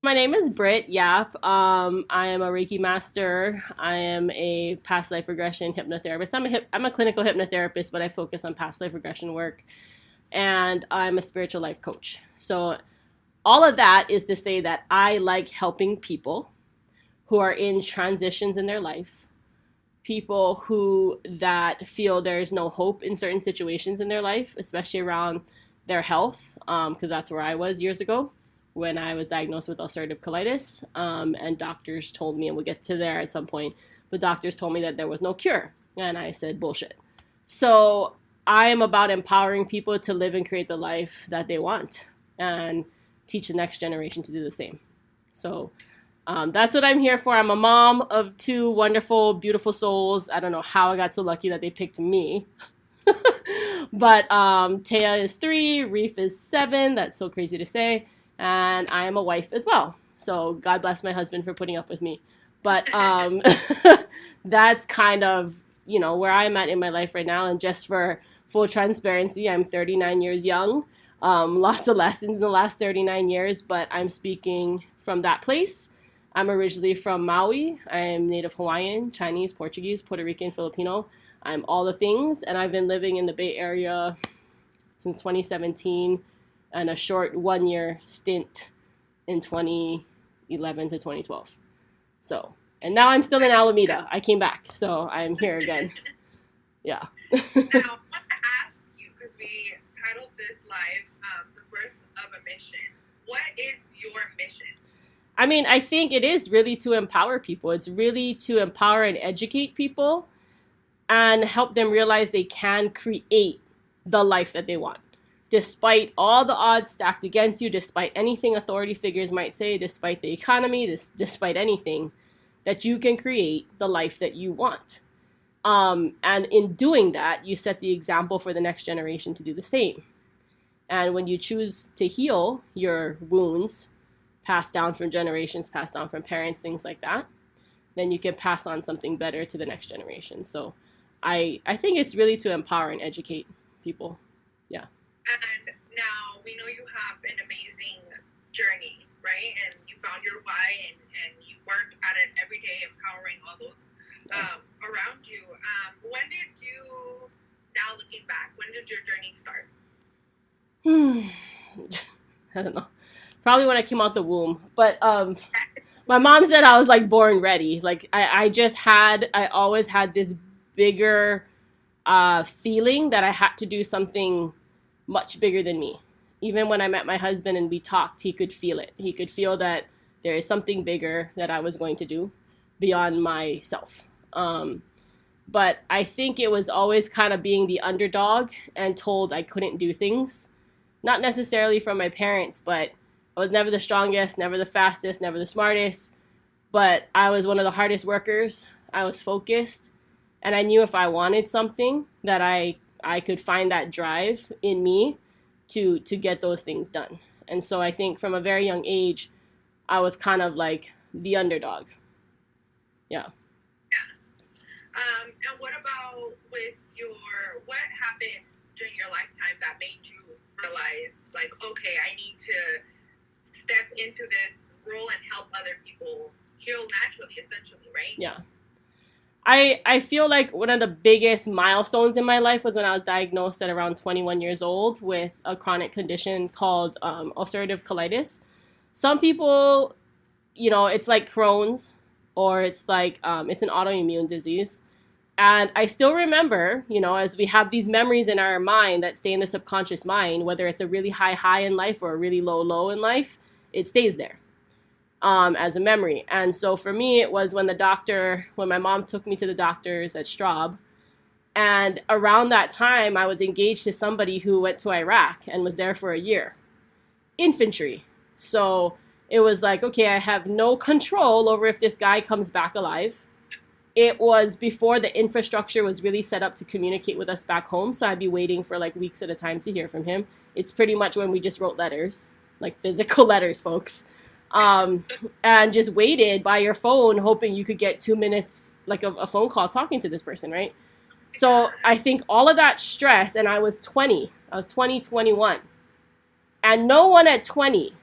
My name is Britt Yap. I am a Reiki master. I am a past life regression hypnotherapist. I'm a clinical hypnotherapist, but I focus on past life regression work. And I'm a spiritual life coach. So all of that is to say that I like helping people who are in transitions in their life, people who that feel there's no hope in certain situations in their life, especially around their health, because that's where I was years ago when I was diagnosed with ulcerative colitis, and doctors told me, and we'll get to there at some point, but doctors told me that there was no cure, and I said bullshit. So I am about empowering people to live and create the life that they want, and teach the next generation to do the same. So that's what I'm here for. I'm a mom of two wonderful, beautiful souls. I don't know how I got so lucky that they picked me. But Taya is 3, Reef is 7. That's so crazy to say. And I am a wife as well. So God bless my husband for putting up with me. But that's kind of, where I'm at in my life right now. And just for full transparency, I'm 39 years young. Lots of lessons in the last 39 years, but I'm speaking from that place. I'm originally from Maui. I am Native Hawaiian, Chinese, Portuguese, Puerto Rican, Filipino. I'm all the things, and I've been living in the Bay Area since 2017 and a short 1-year stint in 2011 to 2012. So, and now I'm still in Alameda. I came back, so I'm here again. Yeah. Now, I want to ask you, because we titled this live, The Birth of a Mission. What is your mission? I mean, I think it is really to empower people. It's really to empower and educate people and help them realize they can create the life that they want. Despite all the odds stacked against you, despite anything authority figures might say, despite the economy, despite anything, that you can create the life that you want. And in doing that, you set the example for the next generation to do the same. And when you choose to heal your wounds, passed down from generations, passed down from parents, things like that, then you can pass on something better to the next generation. So I think it's really to empower and educate people. Yeah. And now we know you have an amazing journey, right? And you found your why, and you work at it every day, empowering all those around you. When did you, now looking back, when did your journey start? I don't know. Probably when I came out the womb. But my mom said I was like born ready. Like I always had this bigger feeling that I had to do something much bigger than me. Even when I met my husband and we talked, he could feel it. He could feel that there is something bigger that I was going to do beyond myself. But I think it was always kind of being the underdog and told I couldn't do things. Not necessarily from my parents, but I was never the strongest, never the fastest, never the smartest. But I was one of the hardest workers. I was focused. And I knew if I wanted something that I could find that drive in me to get those things done. And so I think from a very young age, I was kind of like the underdog. Yeah. And what about what happened during your lifetime that made you realize, like, okay, I need to step into this role and help other people heal naturally, essentially, right? Yeah. I feel like one of the biggest milestones in my life was when I was diagnosed at around 21 years old with a chronic condition called ulcerative colitis. Some people, it's like Crohn's, or it's like it's an autoimmune disease. And I still remember, as we have these memories in our mind that stay in the subconscious mind, whether it's a really high in life or a really low in life, it stays there as a memory. And so for me, it was when my mom took me to the doctors at Straub. And around that time, I was engaged to somebody who went to Iraq and was there for a year. Infantry. So it was like, okay, I have no control over if this guy comes back alive. It was before the infrastructure was really set up to communicate with us back home. So I'd be waiting for like weeks at a time to hear from him. It's pretty much when we just wrote letters, like physical letters, folks. And just waited by your phone, hoping you could get 2 minutes, like a phone call talking to this person, right? So I think all of that stress, and I was 20, 21. And no one at 20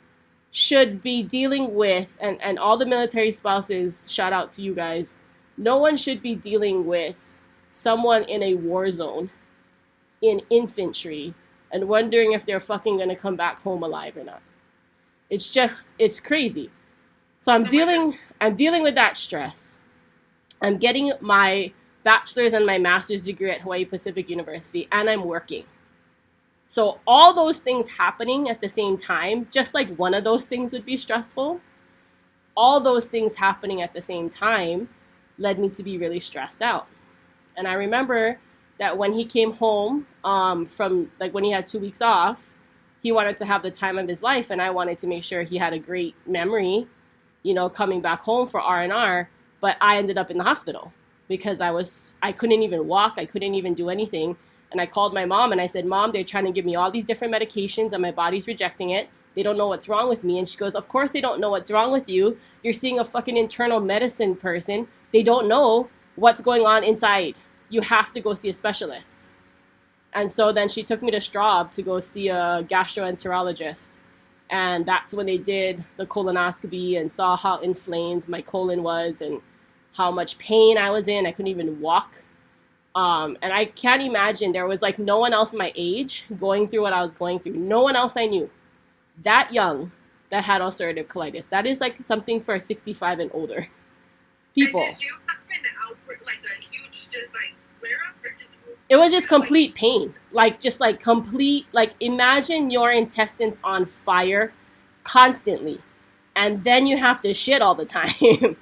should be dealing with, and all the military spouses, shout out to you guys, no one should be dealing with someone in a war zone in infantry and wondering if they're fucking gonna come back home alive or not. It's just, it's crazy. So I'm dealing with that stress. I'm getting my bachelor's and my master's degree at Hawaii Pacific University, and I'm working. So all those things happening at the same time, just like one of those things would be stressful, all those things happening at the same time led me to be really stressed out. And I remember that when he came home from, like, when he had 2 weeks off, he wanted to have the time of his life, and I wanted to make sure he had a great memory, you know, coming back home for R&R. But I ended up in the hospital because I couldn't even walk, I couldn't even do anything. And I called my mom and I said, Mom, they're trying to give me all these different medications and my body's rejecting it. They don't know what's wrong with me. And she goes, of course they don't know what's wrong with you. You're seeing a fucking internal medicine person. They don't know what's going on inside. You have to go see a specialist. And so then she took me to Straub to go see a gastroenterologist. And that's when they did the colonoscopy and saw how inflamed my colon was and how much pain I was in. I couldn't even walk. And I can't imagine, there was like no one else my age going through what I was going through. No one else I knew that young that had ulcerative colitis. That is like something for 65 and older people. And did you have an outbreak, like a huge, just like flare up, or did you? It was just complete pain, like just like complete, like imagine your intestines on fire constantly, and then you have to shit all the time.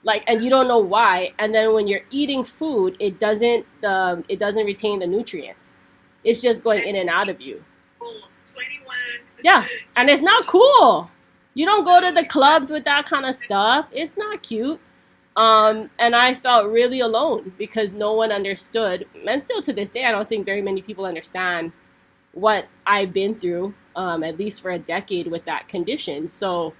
Like, and you don't know why. And then when you're eating food, it doesn't retain the nutrients. It's just going in and out of you. 21. Yeah, and it's not cool. You don't go to the clubs with that kind of stuff. It's not cute. And I felt really alone because no one understood. And still to this day, I don't think very many people understand what I've been through, at least for a decade with that condition. So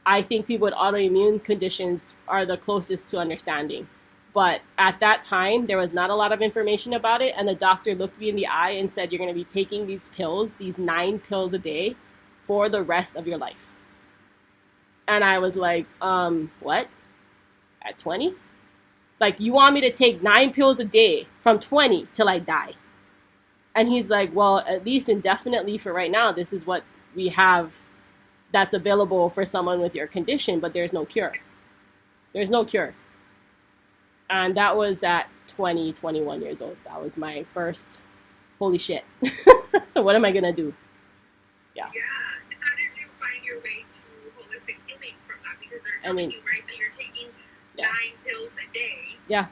I think people with autoimmune conditions are the closest to understanding. But at that time, there was not a lot of information about it. And the doctor looked me in the eye and said, you're going to be taking these pills, these 9 pills a day for the rest of your life. And I was like, what? At 20? Like, you want me to take 9 pills a day from 20 till I die? And he's like, well, at least indefinitely for right now, this is what we have that's available for someone with your condition, but there's no cure. There's no cure. And that was at 20, 21 years old. That was my first, holy shit. What am I going to do? Yeah. How did you find your way to holistic healing from that? Because they're telling you, right, that you're taking 9 pills a day to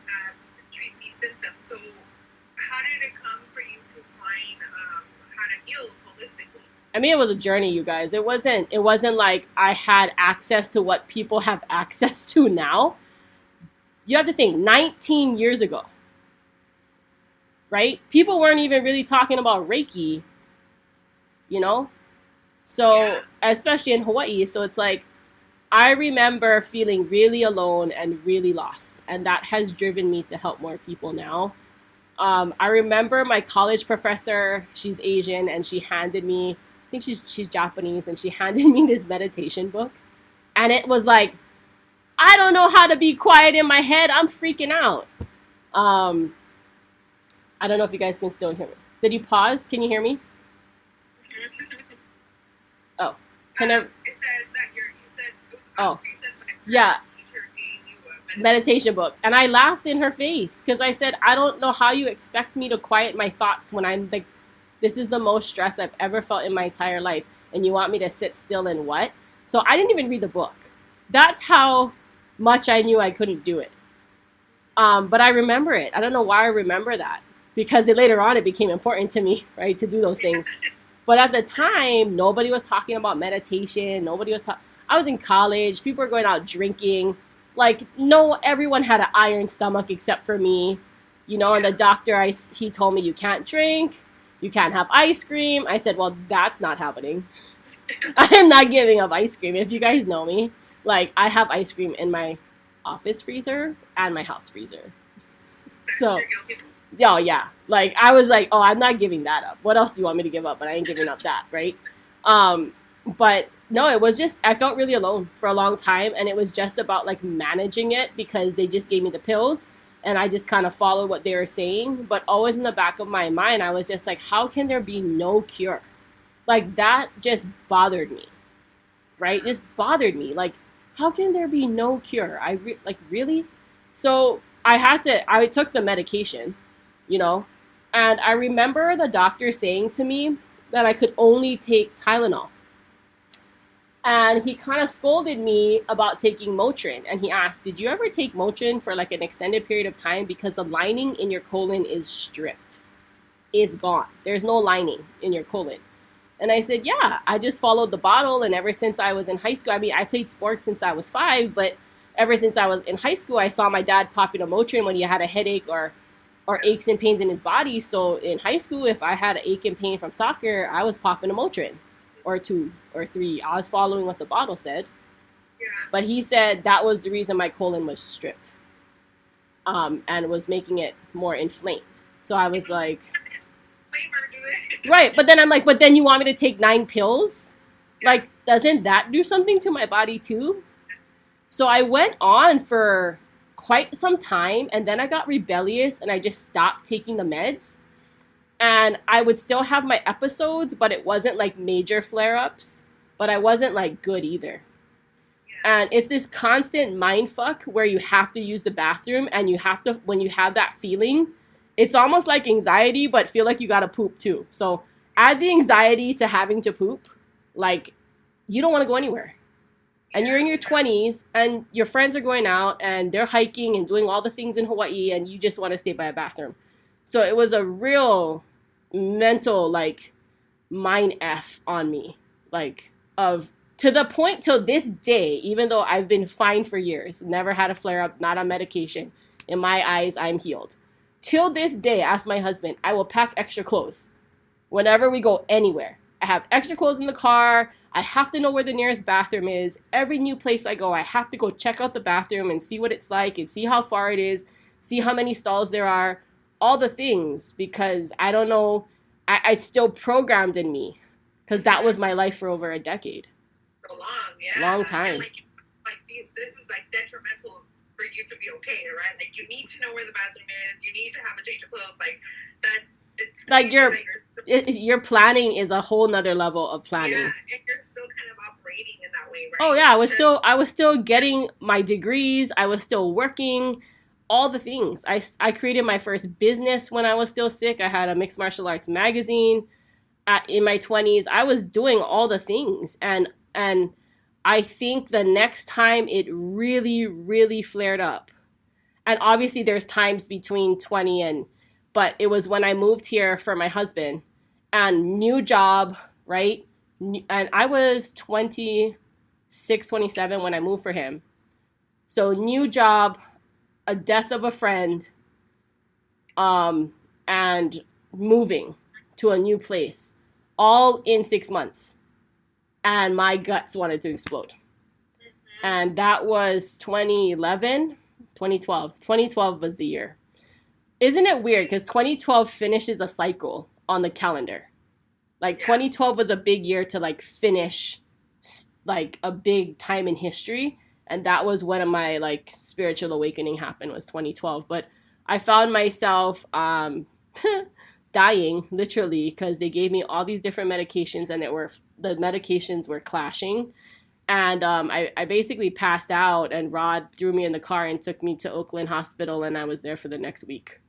treat these symptoms. So how did it come for you to find how to heal holistically? I mean, it was a journey, you guys. It wasn't like I had access to what people have access to now. You have to think, 19 years ago, right? People weren't even really talking about Reiki, you know? So, especially in Hawaii. So it's like, I remember feeling really alone and really lost. And that has driven me to help more people now. I remember my college professor, she's Asian, and she handed me, I think she's Japanese, and she handed me this meditation book. And it was like, I don't know how to be quiet in my head. I'm freaking out. I don't know if you guys can still hear me. Did you pause? Can you hear me? Oh. Can I? It says that you said, oh. Yeah. Meditation book. And I laughed in her face because I said, I don't know how you expect me to quiet my thoughts when I'm like, this is the most stress I've ever felt in my entire life. And you want me to sit still and what? So I didn't even read the book. That's how much I knew I couldn't do it. But I remember it. I don't know why I remember that. Because later on it became important to me, right, to do those things. But at the time, nobody was talking about meditation. I was in college. People were going out drinking. Like, no, everyone had an iron stomach except for me. You know, and the doctor, he told me, you can't drink. You can't have ice cream. I said, well, that's not happening. I am not giving up ice cream. If you guys know me, like, I have ice cream in my office freezer and my house freezer. So, yeah. Like, I was like, oh, I'm not giving that up. What else do you want me to give up? But I ain't giving up that, right? But No, it was just I felt really alone for a long time, and it was just about like managing it because they just gave me the pills, and I just kind of followed what they were saying. But always in the back of my mind, I was just like, how can there be no cure? Like that just bothered me, right? Just bothered me. Like, how can there be no cure? Like really. So I took the medication, you know, and I remember the doctor saying to me that I could only take Tylenol. And he kind of scolded me about taking Motrin. And he asked, did you ever take Motrin for like an extended period of time? Because the lining in your colon is stripped. It's gone. There's no lining in your colon. And I said, yeah, I just followed the bottle. And ever since I was in high school, I mean, I played sports since I was 5, but ever since I was in high school, I saw my dad popping a Motrin when he had a headache or aches and pains in his body. So in high school, if I had an ache and pain from soccer, I was popping a Motrin or 2 or 3. I was following what the bottle said. Yeah. But he said that was the reason my colon was stripped, and was making it more inflamed. So I was like, right. But then I'm like, but then you want me to take 9 pills? Yeah. Like, doesn't that do something to my body too? So I went on for quite some time, and then I got rebellious and I just stopped taking the meds. And I would still have my episodes, but it wasn't like major flare-ups, but I wasn't like good either. Yeah. And it's this constant mind fuck where you have to use the bathroom, and you have to, when you have that feeling, it's almost like anxiety, but feel like you gotta poop too. So add the anxiety to having to poop, like you don't want to go anywhere. And you're in your 20s, and your friends are going out, and they're hiking and doing all the things in Hawaii, and you just want to stay by a bathroom. So it was a real mental, like, mind F on me. Like, to the point till this day, even though I've been fine for years, never had a flare up, not on medication, in my eyes, I'm healed. Till this day, ask my husband, I will pack extra clothes whenever we go anywhere. I have extra clothes in the car. I have to know where the nearest bathroom is. Every new place I go, I have to go check out the bathroom and see what it's like and see how far it is, see how many stalls there are, all the things, because I don't know, it's still programmed in me, because that was my life for over a decade. So long, yeah. Long time. And this is like detrimental for you to be okay, right? Like you need to know where the bathroom is. You need to have a change of clothes. Like it's like your planning is a whole nother level of planning. Yeah, and you're still kind of operating in that way, right? Oh yeah, I was still getting my degrees. I was still working, all the things. I created my first business when I was still sick. I had a mixed martial arts magazine in my 20s. I was doing all the things, and I think the next time it really, really flared up, and obviously there's times between 20 but it was when I moved here for my husband, and new job, right? And I was 26, 27 when I moved for him. So new job, a death of a friend, and moving to a new place, all in 6 months. And my guts wanted to explode. And that was 2011, 2012. 2012 was the year. Isn't it weird? Because 2012 finishes a cycle on the calendar. Like 2012 was a big year to like finish like a big time in history. And that was when my like spiritual awakening happened, was 2012. But I found myself dying literally, because they gave me all these different medications, and the medications were clashing. And I basically passed out, and Rod threw me in the car and took me to Oakland Hospital, and I was there for the next week.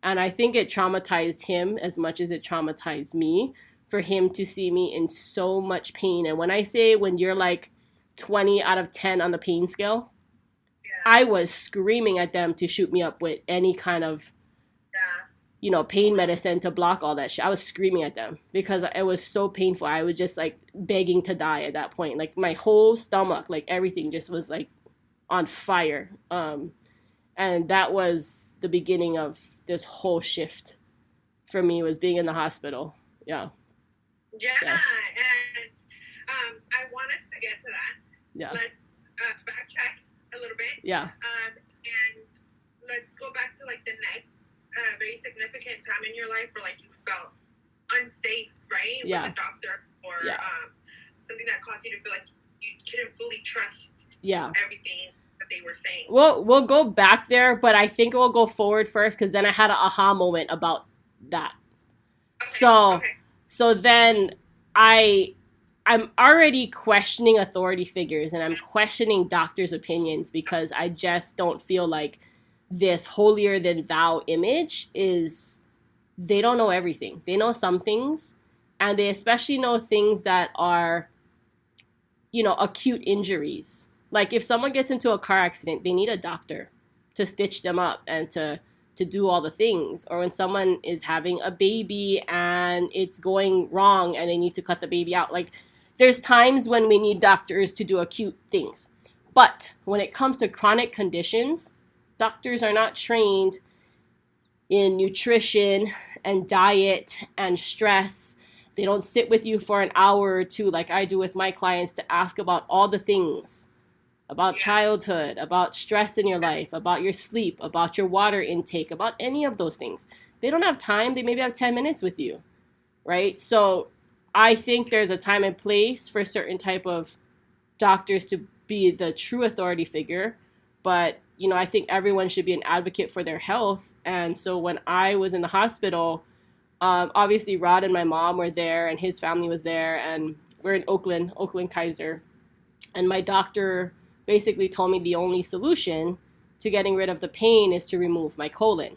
And I think it traumatized him as much as it traumatized me, for him to see me in so much pain. And when I say when you're like 20 out of 10 on the pain scale, I was screaming at them to shoot me up with any kind of, pain medicine to block all that shit. I was screaming at them because it was so painful. I was just like begging to die at that point. Like my whole stomach, like everything just was like on fire. And that was the beginning of this whole shift for me, was being in the hospital. Yeah. And I want us to get to that. Yeah. Let's backtrack a little bit. Yeah. And let's go back to like the next very significant time in your life where like you felt unsafe, right? Yeah. With the doctor or something that caused you to feel like you couldn't fully trust everything that they were saying? We'll go back there, but I think we'll go forward first because then I had an aha moment about that. Okay. So then I'm already questioning authority figures and I'm questioning doctors' opinions because I just don't feel like this holier than thou image is, they don't know everything. They know some things, and they especially know things that are, acute injuries. Like if someone gets into a car accident, they need a doctor to stitch them up and to do all the things. Or when someone is having a baby and it's going wrong and they need to cut the baby out. Like there's times when we need doctors to do acute things. But when it comes to chronic conditions, doctors are not trained in nutrition and diet and stress. They don't sit with you for an hour or two like I do with my clients to ask about all the things, about childhood, about stress in your life, about your sleep, about your water intake, about any of those things. They don't have time. They maybe have 10 minutes with you, right? So I think there's a time and place for certain type of doctors to be the true authority figure. But, I think everyone should be an advocate for their health. And so when I was in the hospital, obviously Rod and my mom were there and his family was there, and we're in Oakland Kaiser. And my doctor basically told me the only solution to getting rid of the pain is to remove my colon.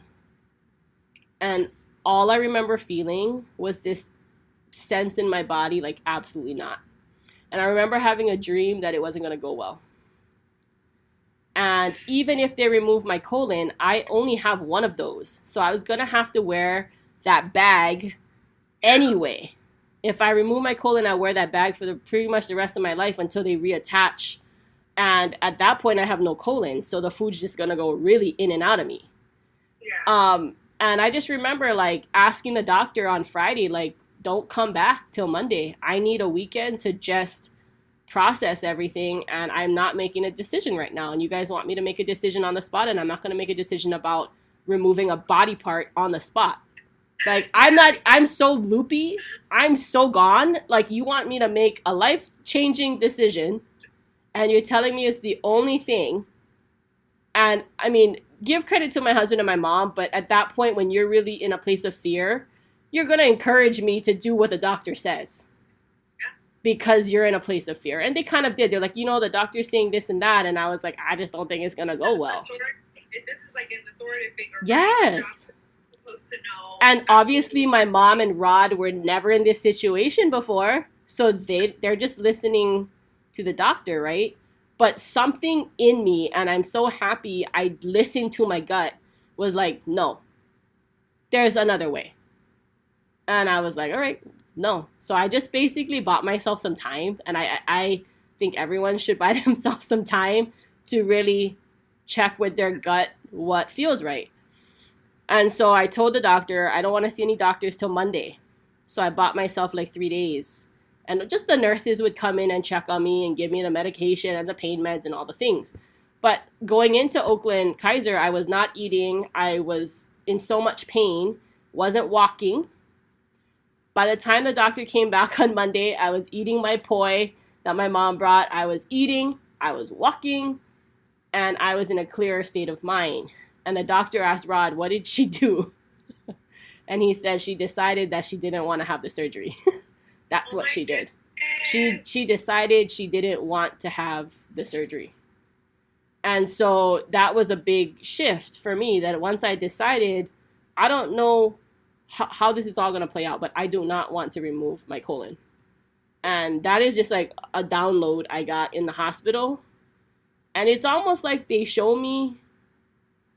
And all I remember feeling was this sense in my body, like, absolutely not. And I remember having a dream that it wasn't going to go well. And even if they remove my colon, I only have one of those. So I was going to have to wear that bag anyway. If I remove my colon, I wear that bag for pretty much the rest of my life until they reattach. And at that point, I have no colon. So the food's just going to go really in and out of me. Yeah. And I just remember, like, asking the doctor on Friday, like, don't come back till Monday. I need a weekend to just process everything, and I'm not making a decision right now. And you guys want me to make a decision on the spot, and I'm not going to make a decision about removing a body part on the spot. Like, I'm so loopy. I'm so gone. Like, you want me to make a life-changing decision, and you're telling me it's the only thing. And, I mean, give credit to my husband and my mom, but at that point, when you're really in a place of fear, you're going to encourage me to do what the doctor says. Because you're in a place of fear. And they kind of did. They're like, the doctor's saying this and that. And I was like, I just don't think it's going to go well. This is like an authoritative figure. Yes. Supposed to know. And obviously my mom and Rod were never in this situation before. So they're just listening to the doctor, right? But something in me, and I'm so happy I listened to my gut, was like, no, there's another way. And I was like, all right. No. So I just basically bought myself some time, and I think everyone should buy themselves some time to really check with their gut what feels right. And so I told the doctor, I don't want to see any doctors till Monday. So I bought myself like 3 days. And just the nurses would come in and check on me and give me the medication and the pain meds and all the things. But going into Oakland Kaiser, I was not eating. I was in so much pain, wasn't walking. By the time the doctor came back on Monday, I was eating my poi that my mom brought. I was eating, I was walking, and I was in a clearer state of mind. And the doctor asked Rod, what did she do? And he said she decided that she didn't want to have the surgery. That's what she did. She decided she didn't want to have the surgery. And so that was a big shift for me, that once I decided, I don't know how this is all going to play out, but I do not want to remove my colon. And that is just like a download I got in the hospital. And it's almost like they show me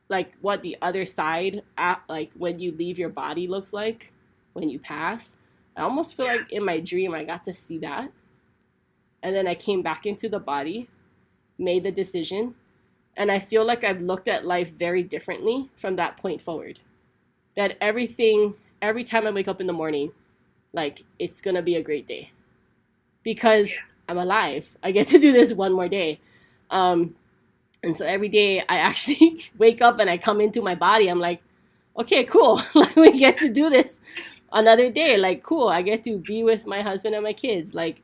like what the other side, like when you leave your body looks like when you pass. I almost feel like in my dream I got to see that. And then I came back into the body, made the decision. And I feel like I've looked at life very differently from that point forward. That every time I wake up in the morning, like, it's going to be a great day. Because I'm alive. I get to do this one more day. And so every day I actually wake up and I come into my body. I'm like, okay, cool. Like, we get to do this another day. Like, cool. I get to be with my husband and my kids. Like,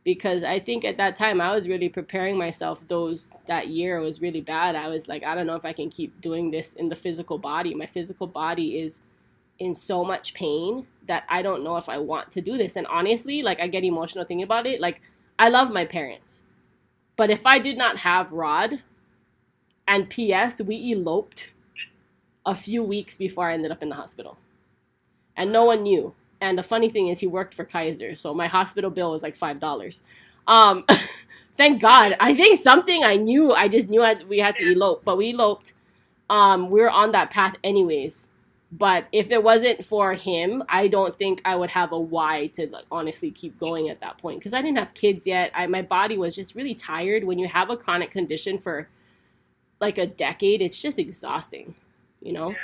because I think at that time I was really preparing myself. That year was really bad. I was like, I don't know if I can keep doing this in the physical body. My physical body is in so much pain that I don't know if I want to do this. And honestly, like, I get emotional thinking about it. Like, I love my parents, but if I did not have Rod, and P.S., we eloped a few weeks before I ended up in the hospital, and no one knew. And the funny thing is, he worked for Kaiser, so my hospital bill was like $5. Um, thank God. I think something I knew. I just knew we had to elope, but we eloped. We were on that path anyways. But if it wasn't for him, I don't think I would have a why to, like, honestly keep going at that point, because I didn't have kids yet. My body was just really tired. When you have a chronic condition for like a decade, it's just exhausting, you know?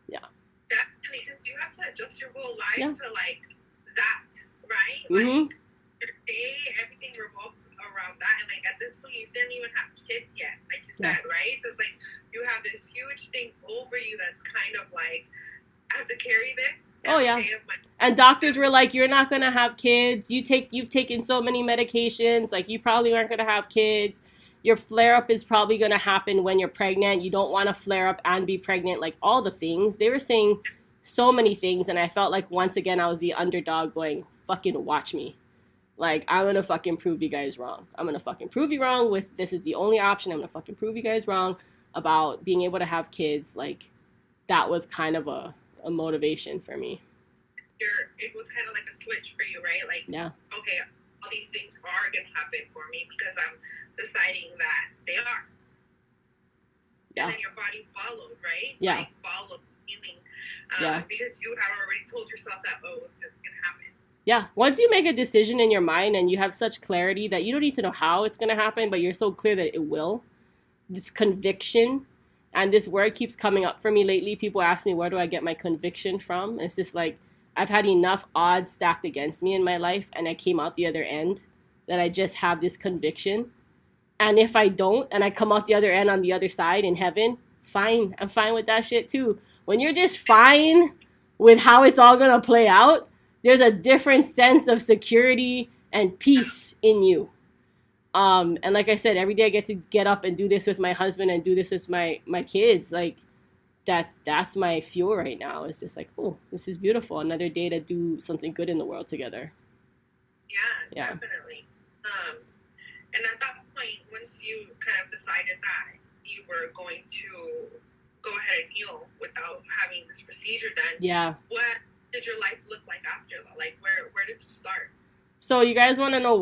Yeah. Definitely, because you have to adjust your whole life Yeah. to, like, that, right? Mm-hmm. Like, your day, everything revolves around that. And, like, at this point, you didn't even have kids yet, like you said, right? So it's like you have this huge thing over you that's kind of like, I have to carry this. Oh, yeah. And doctors were like, you're not going to have kids. You've taken so many medications. Like, you probably aren't going to have kids. Your flare-up is probably going to happen when you're pregnant. You don't want to flare up and be pregnant. Like, all the things. They were saying so many things, and I felt like once again I was the underdog going, fucking watch me. Like, I'm going to fucking prove you guys wrong. I'm going to fucking prove you wrong with this is the only option. I'm going to fucking prove you guys wrong about being able to have kids. Like, that was kind of a motivation for me. It was kind of like a switch for you, right? Like, yeah. Okay, all these things are going to happen for me because I'm deciding that they are. Yeah. And then your body followed, right? Yeah. Like, followed healing. Yeah. Because you have already told yourself that, oh, it was going to happen. Yeah. Once you make a decision in your mind and you have such clarity that you don't need to know how it's going to happen, but you're so clear that it will, this conviction, and this word keeps coming up for me lately. People ask me, where do I get my conviction from? And it's just like, I've had enough odds stacked against me in my life, and I came out the other end, that I just have this conviction. And if I don't, and I come out the other end on the other side in heaven, fine. I'm fine with that shit too. When you're just fine with how it's all going to play out, there's a different sense of security and peace in you. And like I said, every day I get to get up and do this with my husband and do this with my kids. Like, that's my fuel right now. It's just like, oh, this is beautiful. Another day to do something good in the world together. Yeah. Definitely. And at that point, once you kind of decided that you were going to go ahead and heal without having this procedure done, what did your life look like after that? Like, where did you start? So you guys want to know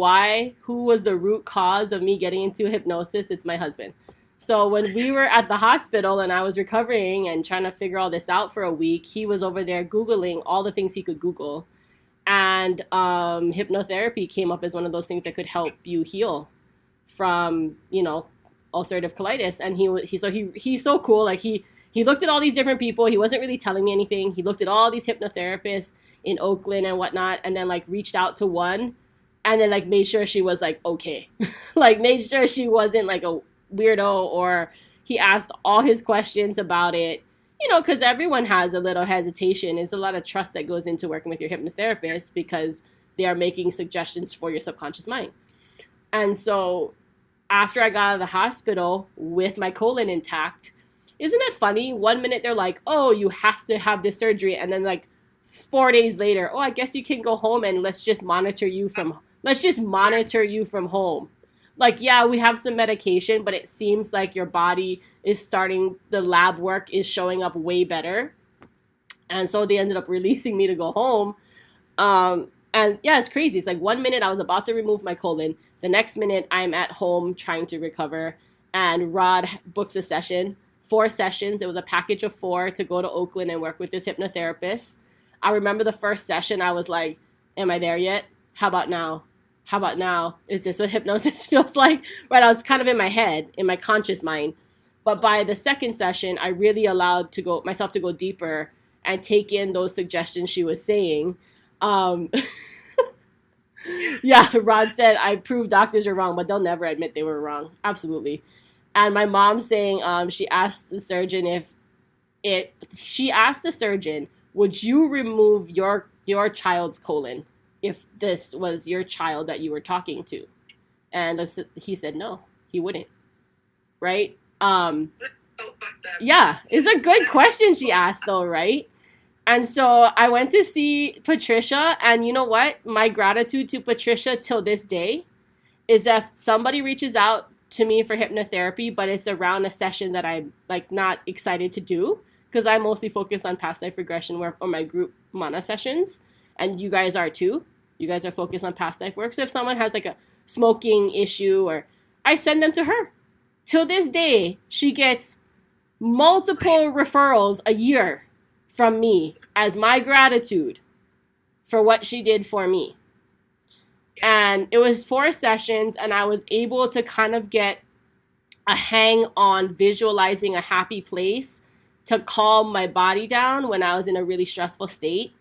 who was the root cause of me getting into hypnosis? It's my husband. So when we were at the hospital and I was recovering and trying to figure all this out for a week, he was over there Googling all the things he could Google. And hypnotherapy came up as one of those things that could help you heal from, ulcerative colitis. And he's so cool. Like, he looked at all these different people. He wasn't really telling me anything. He looked at all these hypnotherapists in Oakland and whatnot, and then, like, reached out to one and then, like, made sure she was, like, okay. Like, made sure she wasn't, like, a weirdo, or he asked all his questions about it, because everyone has a little hesitation. There's a lot of trust that goes into working with your hypnotherapist because they are making suggestions for your subconscious mind. And so after I got out of the hospital with my colon intact, isn't it funny? 1 minute they're like, oh, you have to have this surgery. And then, like, 4 days later, oh, I guess you can go home and let's just monitor you from home. Like, yeah, we have some medication, but it seems like your body is the lab work is showing up way better. And so they ended up releasing me to go home. And yeah, it's crazy. It's like 1 minute I was about to remove my colon. The next minute I'm at home trying to recover. And Rod books a session, 4 sessions. It was a package of 4 to go to Oakland and work with this hypnotherapist. I remember the first session, I was like, am I there yet? How about now? How about now? Is this what hypnosis feels like? Right, I was kind of in my head, in my conscious mind. But by the second session, I really allowed myself to go deeper and take in those suggestions she was saying. Yeah, Rod said, I proved doctors are wrong, but they'll never admit they were wrong. Absolutely. And my mom saying, she asked the surgeon would you remove your child's colon if this was your child that you were talking to? And he said no, he wouldn't. Right? So fucked up. Yeah, it's a good question she asked, though, right? And so I went to see Patricia, and you know what? My gratitude to Patricia till this day is if somebody reaches out to me for hypnotherapy, but it's around a session that I'm like not excited to do because I mostly focus on past life regression work or my group mana sessions, and you guys are too. You guys are focused on past life work. So if someone has like a smoking issue, or I send them to her. Till this day, she gets multiple referrals a year from me as my gratitude for what she did for me. And it was 4 sessions, and I was able to kind of get a hang on visualizing a happy place to calm my body down when I was in a really stressful state.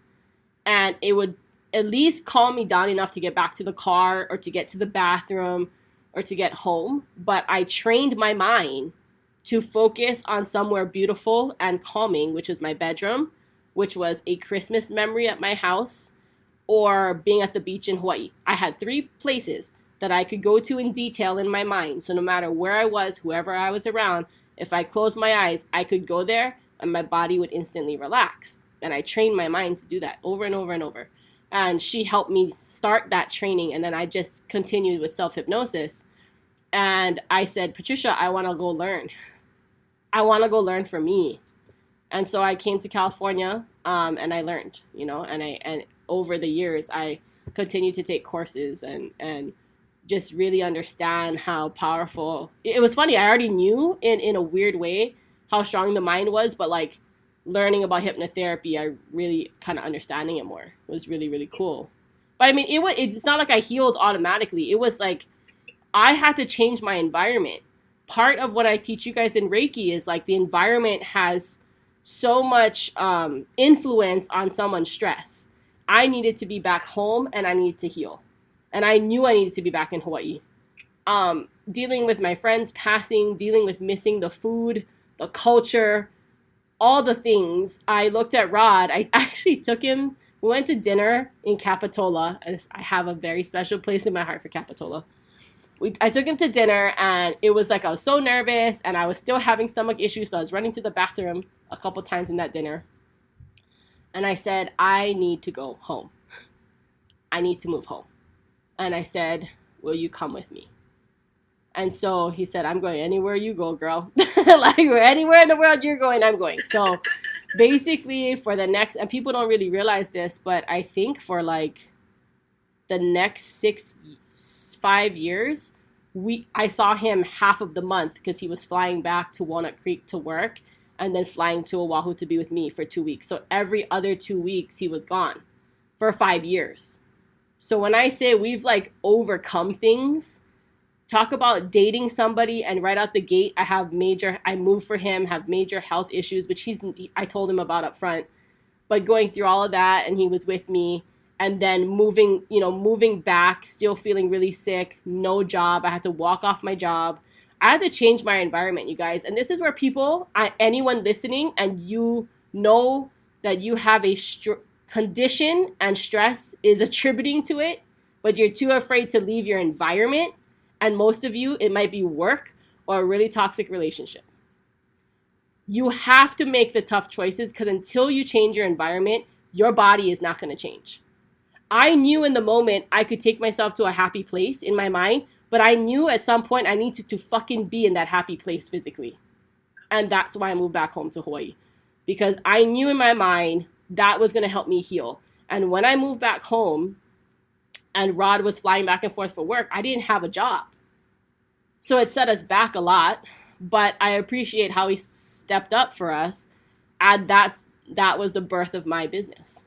And it would at least calm me down enough to get back to the car or to get to the bathroom or to get home. But I trained my mind to focus on somewhere beautiful and calming, which is my bedroom, which was a Christmas memory at my house, or being at the beach in Hawaii. I had 3 places that I could go to in detail in my mind. So no matter where I was, whoever I was around, if I closed my eyes, I could go there and my body would instantly relax. And I trained my mind to do that over and over and over. And she helped me start that training. And then I just continued with self-hypnosis. And I said, Patricia, I want to go learn. I want to go learn for me. And so I came to California and I learned, and over the years, I continued to take courses and just really understand how powerful. It was funny. I already knew in a weird way how strong the mind was, but like learning about hypnotherapy, I really kind of understanding it more. It was really, really cool. But I mean, it's not like I healed automatically. It was like I had to change my environment. Part of what I teach you guys in Reiki is like the environment has so much influence on someone's stress. I needed to be back home and I needed to heal. And I knew I needed to be back in Hawaii. Dealing with my friends passing, dealing with missing the food, the culture, all the things. I looked at Rod. I actually took him. We went to dinner in Capitola. I have a very special place in my heart for Capitola. I took him to dinner, and it was like I was so nervous, and I was still having stomach issues, so I was running to the bathroom a couple times in that dinner. And I said, I need to go home. I need to move home. And I said, will you come with me? And so he said, I'm going anywhere you go, girl. Like, anywhere in the world you're going, I'm going. So basically for the next, and people don't really realize this, but I think for like the next 5 years, I saw him half of the month because he was flying back to Walnut Creek to work and then flying to Oahu to be with me for 2 weeks. So every other 2 weeks he was gone for 5 years. So when I say we've like overcome things, talk about dating somebody and right out the gate, I moved for him, have major health issues, which I told him about up front, but going through all of that and he was with me. And then moving back, still feeling really sick, no job. I had to walk off my job. I had to change my environment, you guys. And this is where anyone listening, and you know that you have a condition and stress is attributing to it, but you're too afraid to leave your environment. And most of you, it might be work or a really toxic relationship. You have to make the tough choices because until you change your environment, your body is not going to change. I knew in the moment I could take myself to a happy place in my mind, but I knew at some point I needed to fucking be in that happy place physically. And that's why I moved back home to Hawaii. Because I knew in my mind that was going to help me heal. And when I moved back home and Rod was flying back and forth for work, I didn't have a job. So it set us back a lot, but I appreciate how he stepped up for us. And that was the birth of my business.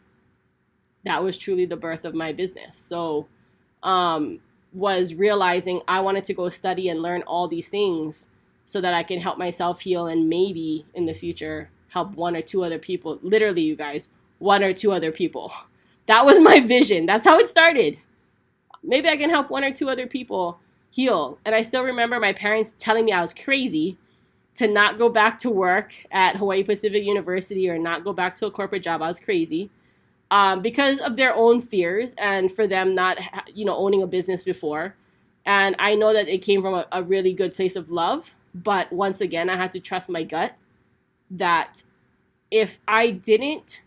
That was truly the birth of my business. So was realizing I wanted to go study and learn all these things so that I can help myself heal and maybe in the future help 1 or 2 other people. Literally, you guys, 1 or 2 other people. That was my vision. That's how it started. Maybe I can help 1 or 2 other people heal. And I still remember my parents telling me I was crazy to not go back to work at Hawaii Pacific University or not go back to a corporate job. I was crazy. because of their own fears and for them not, owning a business before. And I know that it came from a really good place of love. But once again, I had to trust my gut that if I didn't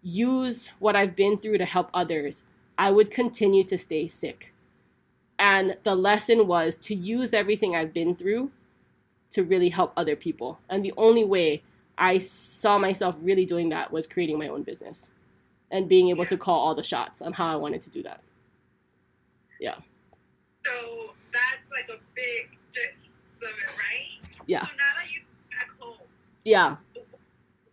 use what I've been through to help others, I would continue to stay sick. And the lesson was to use everything I've been through to really help other people. And the only way I saw myself really doing that was creating my own business and being able to call all the shots on how I wanted to do that. Yeah. So that's like a big gist of it, right? Yeah. So now that you're back home, yeah,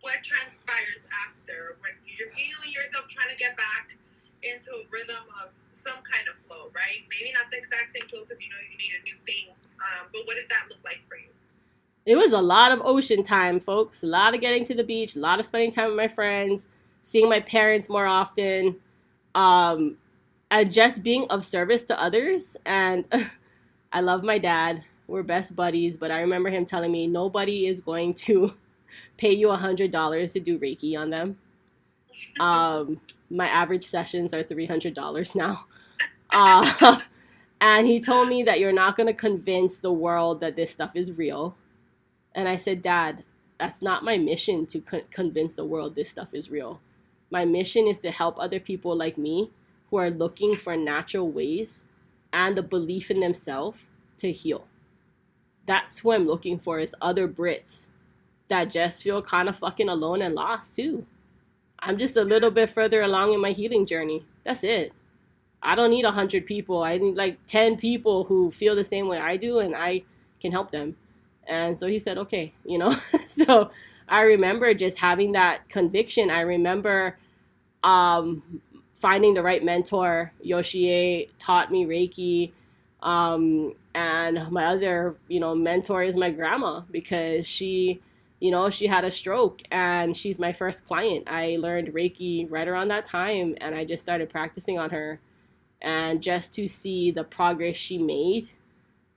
what transpires after when you're healing yourself, trying to get back into a rhythm of some kind of flow, right? Maybe not the exact same flow because you needed new things, but what did that look like for you? It was a lot of ocean time, folks. A lot of getting to the beach, a lot of spending time with my friends, seeing my parents more often, and just being of service to others. And I love my dad. We're best buddies, but I remember him telling me nobody is going to pay you $100 to do Reiki on them. My average sessions are $300 now. And he told me that you're not going to convince the world that this stuff is real. And I said, Dad, that's not my mission to convince the world this stuff is real. My mission is to help other people like me who are looking for natural ways and the belief in themselves to heal. That's who I'm looking for, is other Brits that just feel kind of fucking alone and lost too. I'm just a little bit further along in my healing journey. That's it. I don't need 100 people. I need like 10 people who feel the same way I do, and I can help them. And so he said, okay, So I remember just having that conviction. I remember finding the right mentor. Yoshie taught me Reiki. And my other, mentor is my grandma, because she had a stroke and she's my first client. I learned Reiki right around that time, and I just started practicing on her. And just to see the progress she made,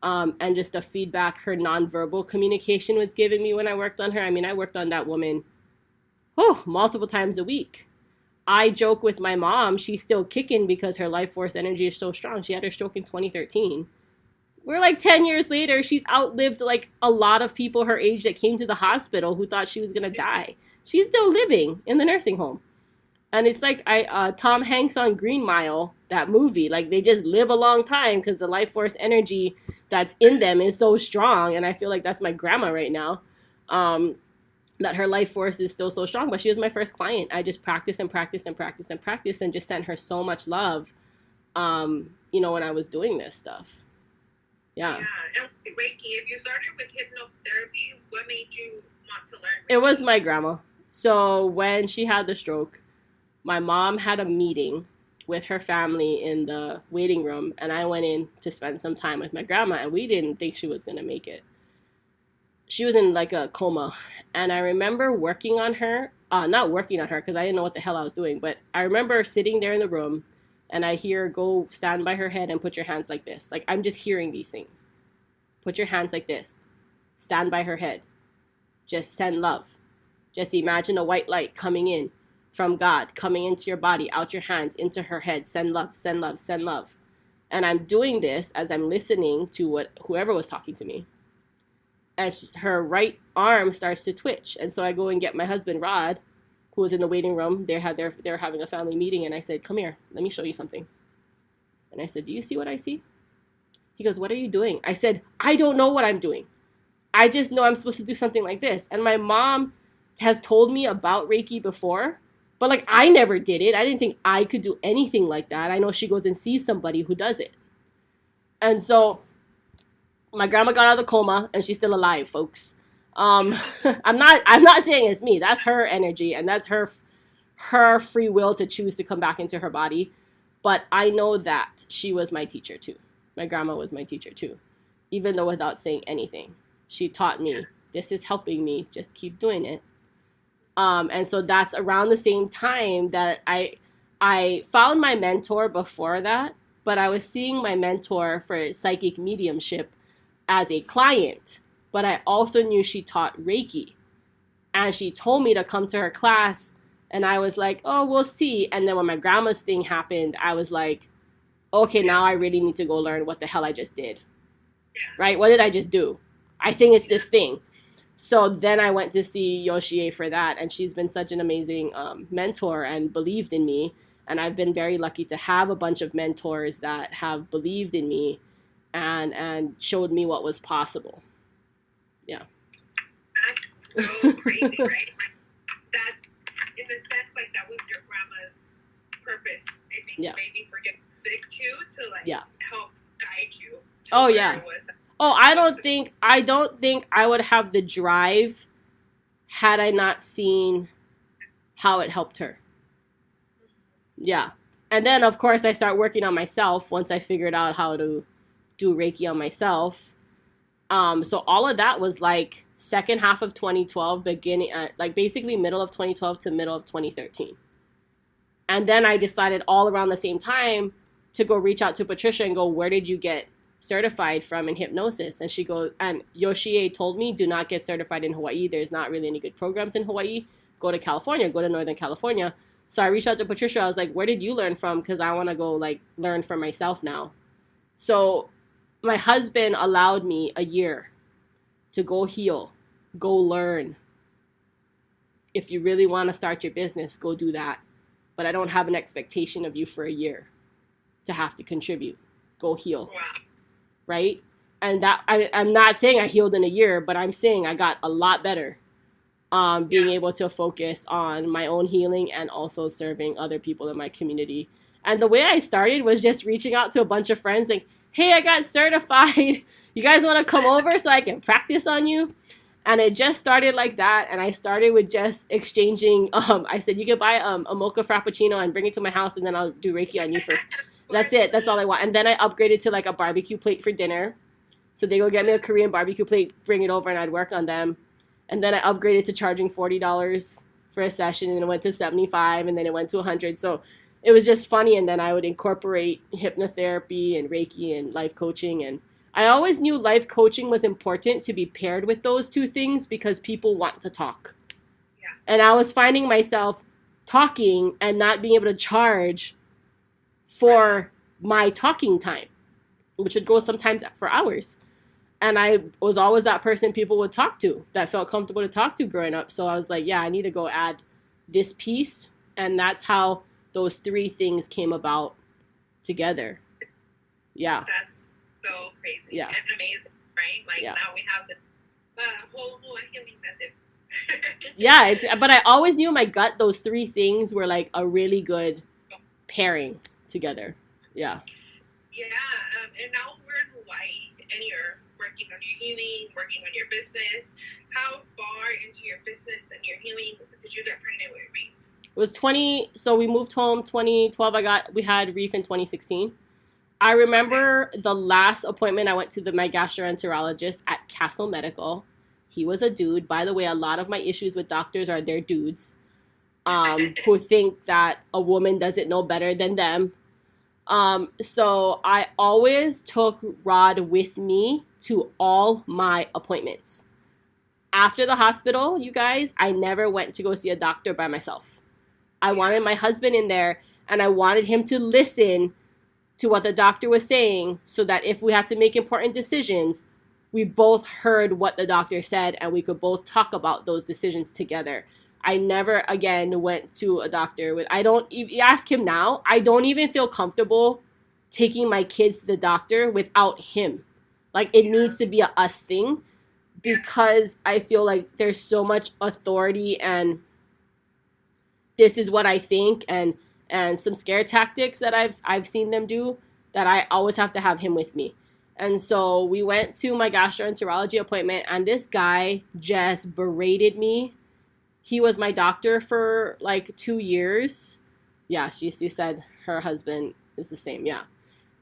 and just the feedback her nonverbal communication was giving me when I worked on her. I mean, I worked on that woman, multiple times a week. I joke with my mom, she's still kicking because her life force energy is so strong. She had her stroke in 2013. We're like 10 years later, she's outlived like a lot of people her age that came to the hospital who thought she was going to die. She's still living in the nursing home. And it's like Tom Hanks on Green Mile, that movie, like they just live a long time because the life force energy that's in them is so strong. And I feel like that's my grandma right now, that her life force is still so strong. But she was my first client. I just practiced and practiced and practiced and practiced and just sent her so much love, when I was doing this stuff. Yeah. And Reiki, if you started with hypnotherapy, what made you want to learn Reiki? It was my grandma. So when she had the stroke, my mom had a meeting with her family in the waiting room, and I went in to spend some time with my grandma, and we didn't think she was going to make it. She was in like a coma, and I remember working on her, not working on her because I didn't know what the hell I was doing, but I remember sitting there in the room, and I hear, go stand by her head and put your hands like this. Like, I'm just hearing these things. Put your hands like this. Stand by her head. Just send love. Just imagine a white light coming in from God, coming into your body, out your hands, into her head. Send love, send love, send love. And I'm doing this as I'm listening to whoever was talking to me. And her right arm starts to twitch. And so I go and get my husband, Rod, who was in the waiting room. They're having a family meeting. And I said, come here, let me show you something. And I said, do you see what I see? He goes, what are you doing? I said, I don't know what I'm doing. I just know I'm supposed to do something like this. And my mom has told me about Reiki before, but like I never did it. I didn't think I could do anything like that. I know she goes and sees somebody who does it. And so my grandma got out of the coma, and she's still alive, folks. I'm not saying it's me. That's her energy, and that's her free will to choose to come back into her body. But I know that she was my teacher too. My grandma was my teacher too, even though without saying anything. She taught me, this is helping me, just keep doing it. And so that's around the same time that I found my mentor before that, but I was seeing my mentor for psychic mediumship as a client, but I also knew she taught Reiki. And she told me to come to her class And I was like, oh, we'll see. And then when my grandma's thing happened, I was like, okay, now I really need to go learn what the hell I just did. Right? What did I just do? I think it's this thing. So then I went to see Yoshie for that, and she's been such an amazing mentor and believed in me. And I've been very lucky to have a bunch of mentors that have believed in me and showed me what was possible. Yeah. That's so crazy, right? Like that, in a sense, like that was your grandma's purpose. I think maybe for getting sick too, to like help guide you. Oh yeah. Oh, I don't think I would have the drive had I not seen how it helped her. Yeah. And then, of course, I start working on myself once I figured out how to do Reiki on myself. So all of that was like second half of 2012, beginning at like basically middle of 2012 to middle of 2013. And then I decided all around the same time to go reach out to Patricia and go, where did you get certified from in hypnosis? And she goes, and Yoshie told me, do not get certified in Hawaii. There's not really any good programs in Hawaii. Go to California, go to Northern California. So I reached out to Patricia. I was like, where did you learn from? Because I want to go like learn for myself now. So my husband allowed me a year to go heal, go learn. If you really want to start your business, go do that. But I don't have an expectation of you for a year to have to contribute. Go heal. Wow. Right? And that I'm not saying I healed in a year, but I'm saying I got a lot better being able to focus on my own healing and also serving other people in my community. And the way I started was just reaching out to a bunch of friends like, hey, I got certified. You guys want to come over so I can practice on you? And it just started like that. And I started with just exchanging. I said, you can buy a mocha frappuccino and bring it to my house, and then I'll do Reiki on you for. That's it. That's all I want. And then I upgraded to like a barbecue plate for dinner. So they go get me a Korean barbecue plate, bring it over, and I'd work on them. And then I upgraded to charging $40 for a session, and then it went to $75, and then it went to $100. So it was just funny. And then I would incorporate hypnotherapy and Reiki and life coaching. And I always knew life coaching was important to be paired with those two things because people want to talk. Yeah. And I was finding myself talking and not being able to charge for my talking time, which would go sometimes for hours. And I was always that person people would talk to that felt comfortable to talk to growing up. So I was like, yeah, I need to go add this piece. And that's how those three things came about together. Yeah. That's so crazy. Yeah. And amazing, right? Like now we have the whole new healing method. Yeah, but I always knew in my gut those three things were like a really good pairing together. Yeah. Yeah. And now we're in Hawaii and you're working on your healing, working on your business. How far into your business and your healing did you get pregnant with Reef? It was so we moved home 2012. We had Reef in 2016. I remember the last appointment I went to my gastroenterologist at Castle Medical. He was a dude. By the way, a lot of my issues with doctors are they're dudes who think that a woman doesn't know better than them. So I always took Rod with me to all my appointments. After the hospital, you guys, I never went to go see a doctor by myself. I wanted my husband in there, and I wanted him to listen to what the doctor was saying so that if we had to make important decisions, we both heard what the doctor said and we could both talk about those decisions together. I never again went to a doctor with, ask him now, I don't even feel comfortable taking my kids to the doctor without him. Like it needs to be a us thing because I feel like there's so much authority and this is what I think and some scare tactics that I've seen them do that I always have to have him with me. And so we went to my gastroenterology appointment and this guy just berated me. He was my doctor for like 2 years. Yeah, she said her husband is the same. Yeah.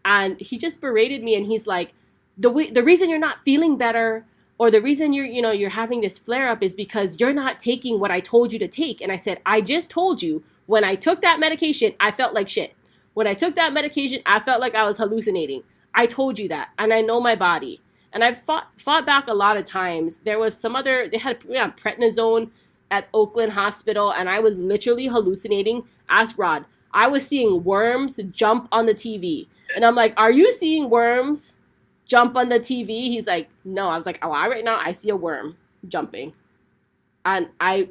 And he just berated me and he's like, the reason you're not feeling better or the reason you're having this flare up is because you're not taking what I told you to take. And I said, I just told you when I took that medication, I felt like shit. When I took that medication, I felt like I was hallucinating. I told you that. And I know my body. And I've fought back a lot of times. There was some other, they had prednisone at Oakland Hospital, and I was literally hallucinating. Ask Rod. I was seeing worms jump on the TV. And I'm like, are you seeing worms jump on the TV? He's like, no. I was like, oh, right now I see a worm jumping. And I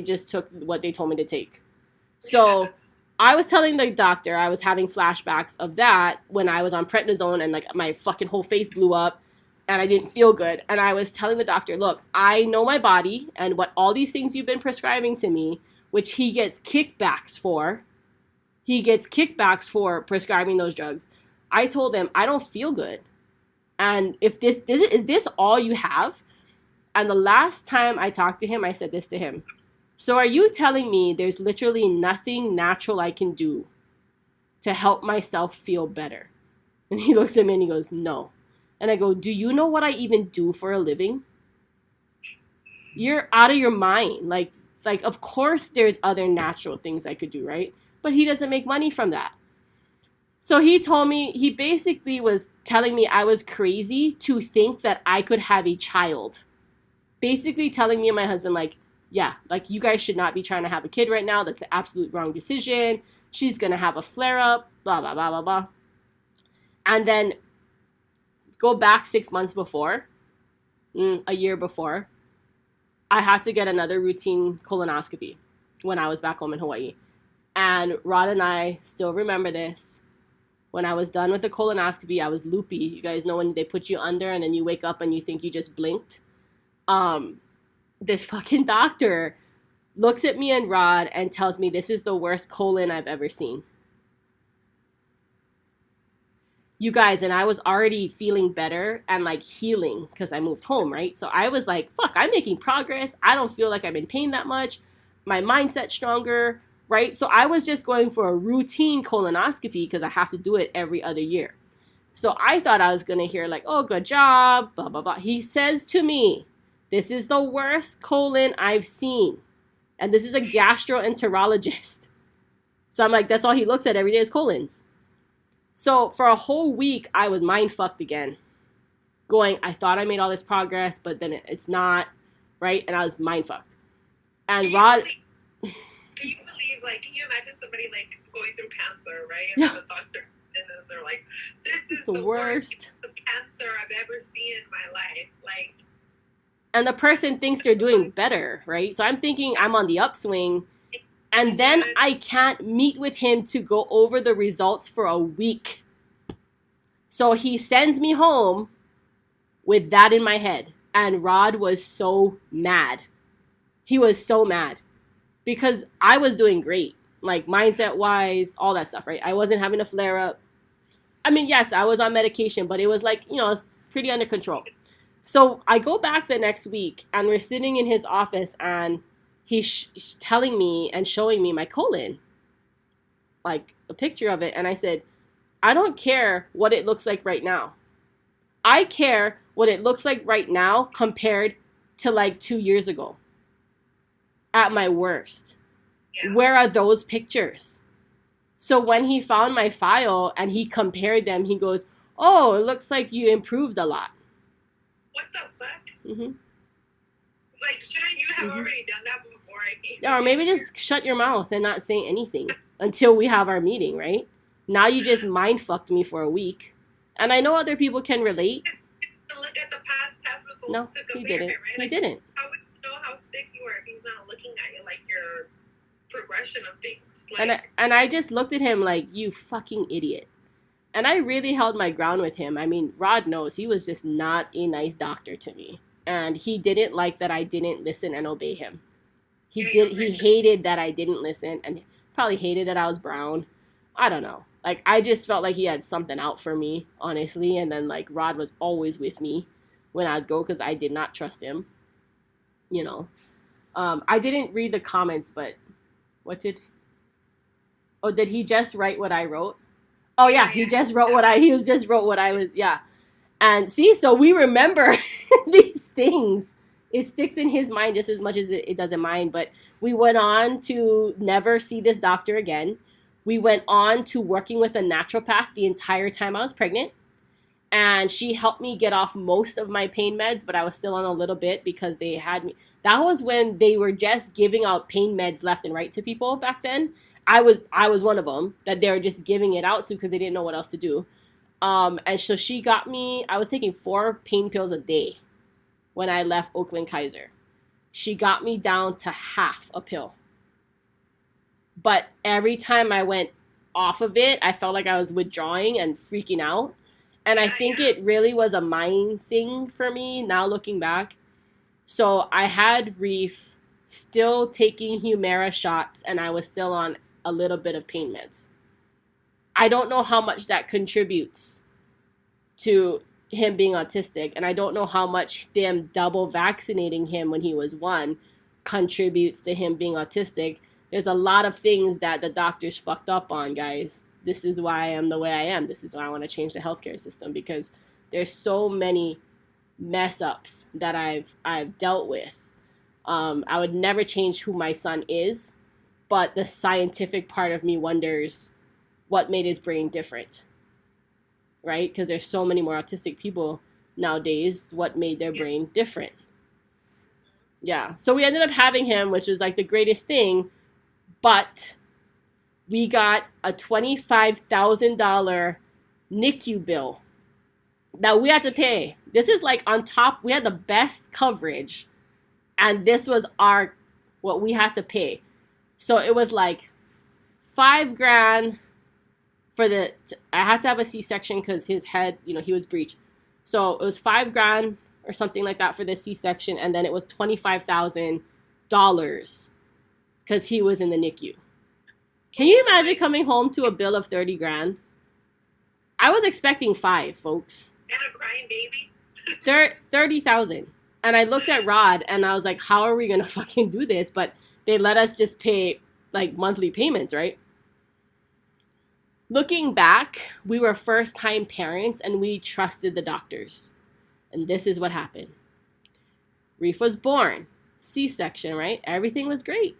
just took what they told me to take. So I was telling the doctor I was having flashbacks of that when I was on prednisone and like my fucking whole face blew up and I didn't feel good. And I was telling the doctor, look, I know my body and what all these things you've been prescribing to me, which he gets kickbacks for. He gets kickbacks for prescribing those drugs. I told him I don't feel good. And if is this all you have? And the last time I talked to him, I said this to him. So are you telling me there's literally nothing natural I can do to help myself feel better? And he looks at me and he goes, no. And I go, do you know what I even do for a living? You're out of your mind. Like of course there's other natural things I could do, right? But he doesn't make money from that. So he told me, he basically was telling me I was crazy to think that I could have a child. Basically telling me and my husband, like, yeah, like you guys should not be trying to have a kid right now. That's the absolute wrong decision. She's going to have a flare up, blah, blah, blah, blah, blah. And then go back 6 months before, a year before, I had to get another routine colonoscopy when I was back home in Hawaii. And Rod and I still remember this. When I was done with the colonoscopy, I was loopy. You guys know when they put you under and then you wake up and you think you just blinked? This fucking doctor looks at me and Rod and tells me this is the worst colon I've ever seen. You guys, and I was already feeling better and like healing because I moved home, right? So I was like, fuck, I'm making progress. I don't feel like I'm in pain that much. My mindset's stronger, right? So I was just going for a routine colonoscopy because I have to do it every other year. So I thought I was going to hear like, oh, good job, blah, blah, blah. He says to me, this is the worst colon I've seen. And this is a gastroenterologist. So I'm like, that's all he looks at every day is colons. So for a whole week, I was mind fucked again. Going, I thought I made all this progress, but then it's not, right? And I was mind fucked. And Rod... Can you believe, like, can you imagine somebody, like, going through cancer, right? And yeah. The doctor, and then they're like, this is the worst cancer I've ever seen in my life. Like... And the person thinks they're doing better, right? So I'm thinking I'm on the upswing. And then I can't meet with him to go over the results for a week. So he sends me home with that in my head. And Rod was so mad. He was so mad. Because I was doing great. Like mindset-wise, all that stuff, right? I wasn't having a flare-up. I mean, yes, I was on medication, but it was like, it's pretty under control. So I go back the next week, and we're sitting in his office, and he's telling me and showing me my colon, like a picture of it. And I said, I don't care what it looks like right now. I care what it looks like right now compared to like 2 years ago at my worst. Yeah. Where are those pictures? So when he found my file and he compared them, he goes, oh, it looks like you improved a lot. What the fuck? Mm-hmm. Like, shouldn't you have already done that before I came? Yeah, or maybe just shut your mouth and not say anything until we have our meeting, right? Now you just mind fucked me for a week. And I know other people can relate. Look at the past test results no, to compare he didn't. It, right? He like, didn't. How would you know how sick you are if he's not looking at you like your progression of things? Like, and I just looked at him like, you fucking idiot. And I really held my ground with him. I mean, Rod knows he was just not a nice doctor to me. And he didn't like that I didn't listen and obey him. He hated that I didn't listen, and probably hated that I was brown. I don't know. Like, I just felt like he had something out for me, honestly. And then, like, Rod was always with me when I'd go because I did not trust him. I didn't read the comments, but did he just write what I wrote? Oh, yeah, he just wrote what I was, yeah. And see, so we remember these things. It sticks in his mind just as much as it doesn't mine. But we went on to never see this doctor again. We went on to working with a naturopath the entire time I was pregnant. And she helped me get off most of my pain meds, but I was still on a little bit because they had me. That was when they were just giving out pain meds left and right to people back then. I was one of them that they were just giving it out to because they didn't know what else to do. And so she got me, I was taking 4 pain pills a day when I left Oakland Kaiser. She got me down to half a pill. But every time I went off of it, I felt like I was withdrawing and freaking out. And I think it really was a mind thing for me now looking back. So I had Reef still taking Humira shots and I was still on a little bit of pain meds. I don't know how much that contributes to him being autistic. And I don't know how much them double vaccinating him when he was 1 contributes to him being autistic. There's a lot of things that the doctors fucked up on, guys. This is why I am the way I am. This is why I want to change the healthcare system, because there's so many mess ups that I've dealt with. I would never change who my son is, but the scientific part of me wonders what made his brain different, right? Because there's so many more autistic people nowadays. What made their brain different? Yeah. So we ended up having him, which was like the greatest thing, but we got a $25,000 NICU bill that we had to pay. This is like on top. We had the best coverage, and this was what we had to pay. So it was like $5,000 for I had to have a C-section because his head, he was breech. So it was $5,000 or something like that for the C-section, and then it was $25,000 because he was in the NICU. Can you imagine coming home to a bill of $30,000? I was expecting 5, folks. And a crying baby. 30,000. And I looked at Rod and I was like, how are we gonna fucking do this? But they let us just pay like monthly payments, right? Looking back, we were first-time parents and we trusted the doctors. And this is what happened. Reef was born, C-section, right? Everything was great.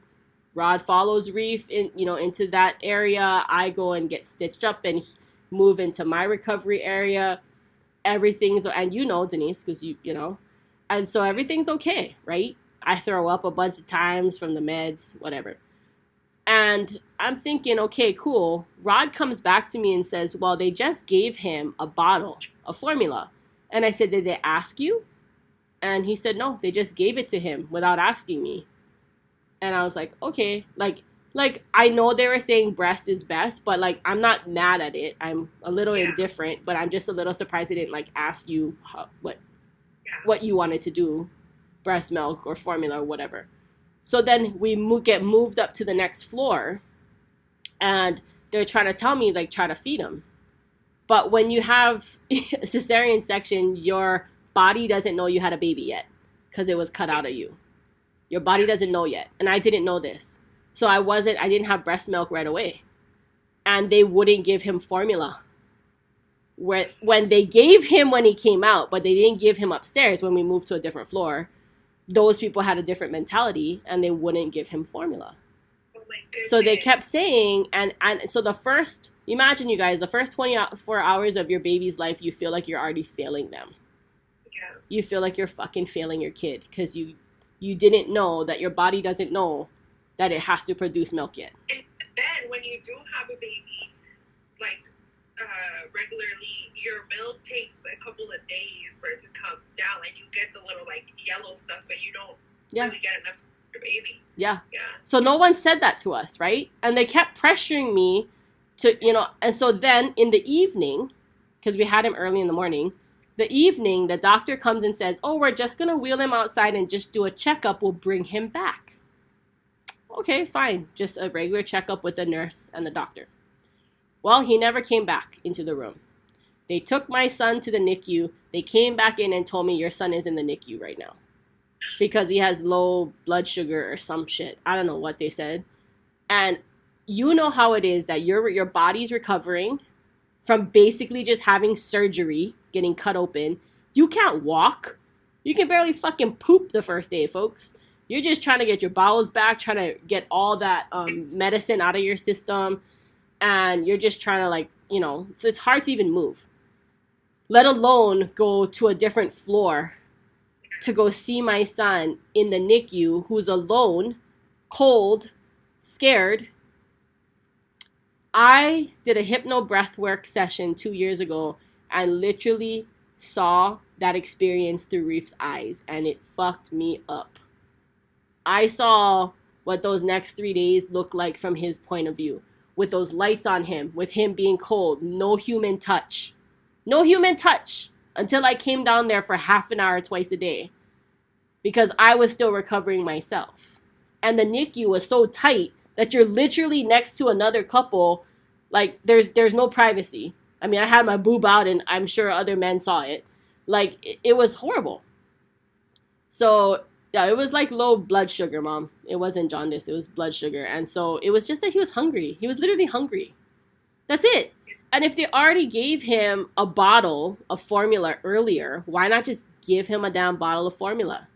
Rod follows Reef into that area. I go and get stitched up and move into my recovery area. Everything's, and Denise, because and so everything's okay, right? I throw up a bunch of times from the meds, whatever. And I'm thinking, okay, cool. Rod comes back to me and says, well, they just gave him a bottle of formula. And I said, did they ask you? And he said, no, they just gave it to him without asking me. And I was like, okay, like I know they were saying breast is best, but like I'm not mad at it. I'm a little indifferent, but I'm just a little surprised they didn't like ask you what you wanted to do, breast milk or formula or whatever. So then we get moved up to the next floor, and they're trying to tell me like try to feed him. But when you have a cesarean section, your body doesn't know you had a baby yet because it was cut out of you. Your body doesn't know yet. And I didn't know this. So I didn't have breast milk right away. And they wouldn't give him formula. When they gave him when he came out, but they didn't give him upstairs when we moved to a different floor, those people had a different mentality and they wouldn't give him formula. Oh my goodness. So they kept saying, and so imagine you guys, the first 24 hours of your baby's life, you feel like you're already failing them. Yeah. You feel like you're fucking failing your kid because you didn't know that your body doesn't know that it has to produce milk yet. And then when you do have a baby, like regularly, your milk takes a couple of days for it to come down. Like you get the little like yellow stuff, but you don't really get enough for your baby. Yeah. So no one said that to us, right? And they kept pressuring me to, and so then in the evening, because we had him early in the morning, the doctor comes and says, oh, we're just going to wheel him outside and just do a checkup. We'll bring him back. Okay, fine. Just a regular checkup with the nurse and the doctor. Well, he never came back into the room. They took my son to the NICU. They came back in and told me your son is in the NICU right now because he has low blood sugar or some shit. I don't know what they said. And you know how it is that your body's recovering from basically just having surgery, getting cut open. You can't walk. You can barely fucking poop the first day, folks. You're just trying to get your bowels back, trying to get all that medicine out of your system. And you're just trying to so it's hard to even move. let alone go to a different floor to go see my son in the NICU who's alone, cold, scared. I did a hypno breathwork session 2 years ago and literally saw that experience through Reef's eyes, and it fucked me up. I saw what those next 3 days looked like from his point of view, with those lights on him, with him being cold, no human touch. No human touch until I came down there for half an hour twice a day because I was still recovering myself. And the NICU was so tight that you're literally next to another couple. Like, there's no privacy. I mean, I had my boob out, and I'm sure other men saw it. Like, it was horrible. So, yeah, it was like low blood sugar, Mom. It wasn't jaundice. It was blood sugar. And so it was just that he was hungry. He was literally hungry. That's it. And if they already gave him a bottle of formula earlier, why not just give him a damn bottle of formula?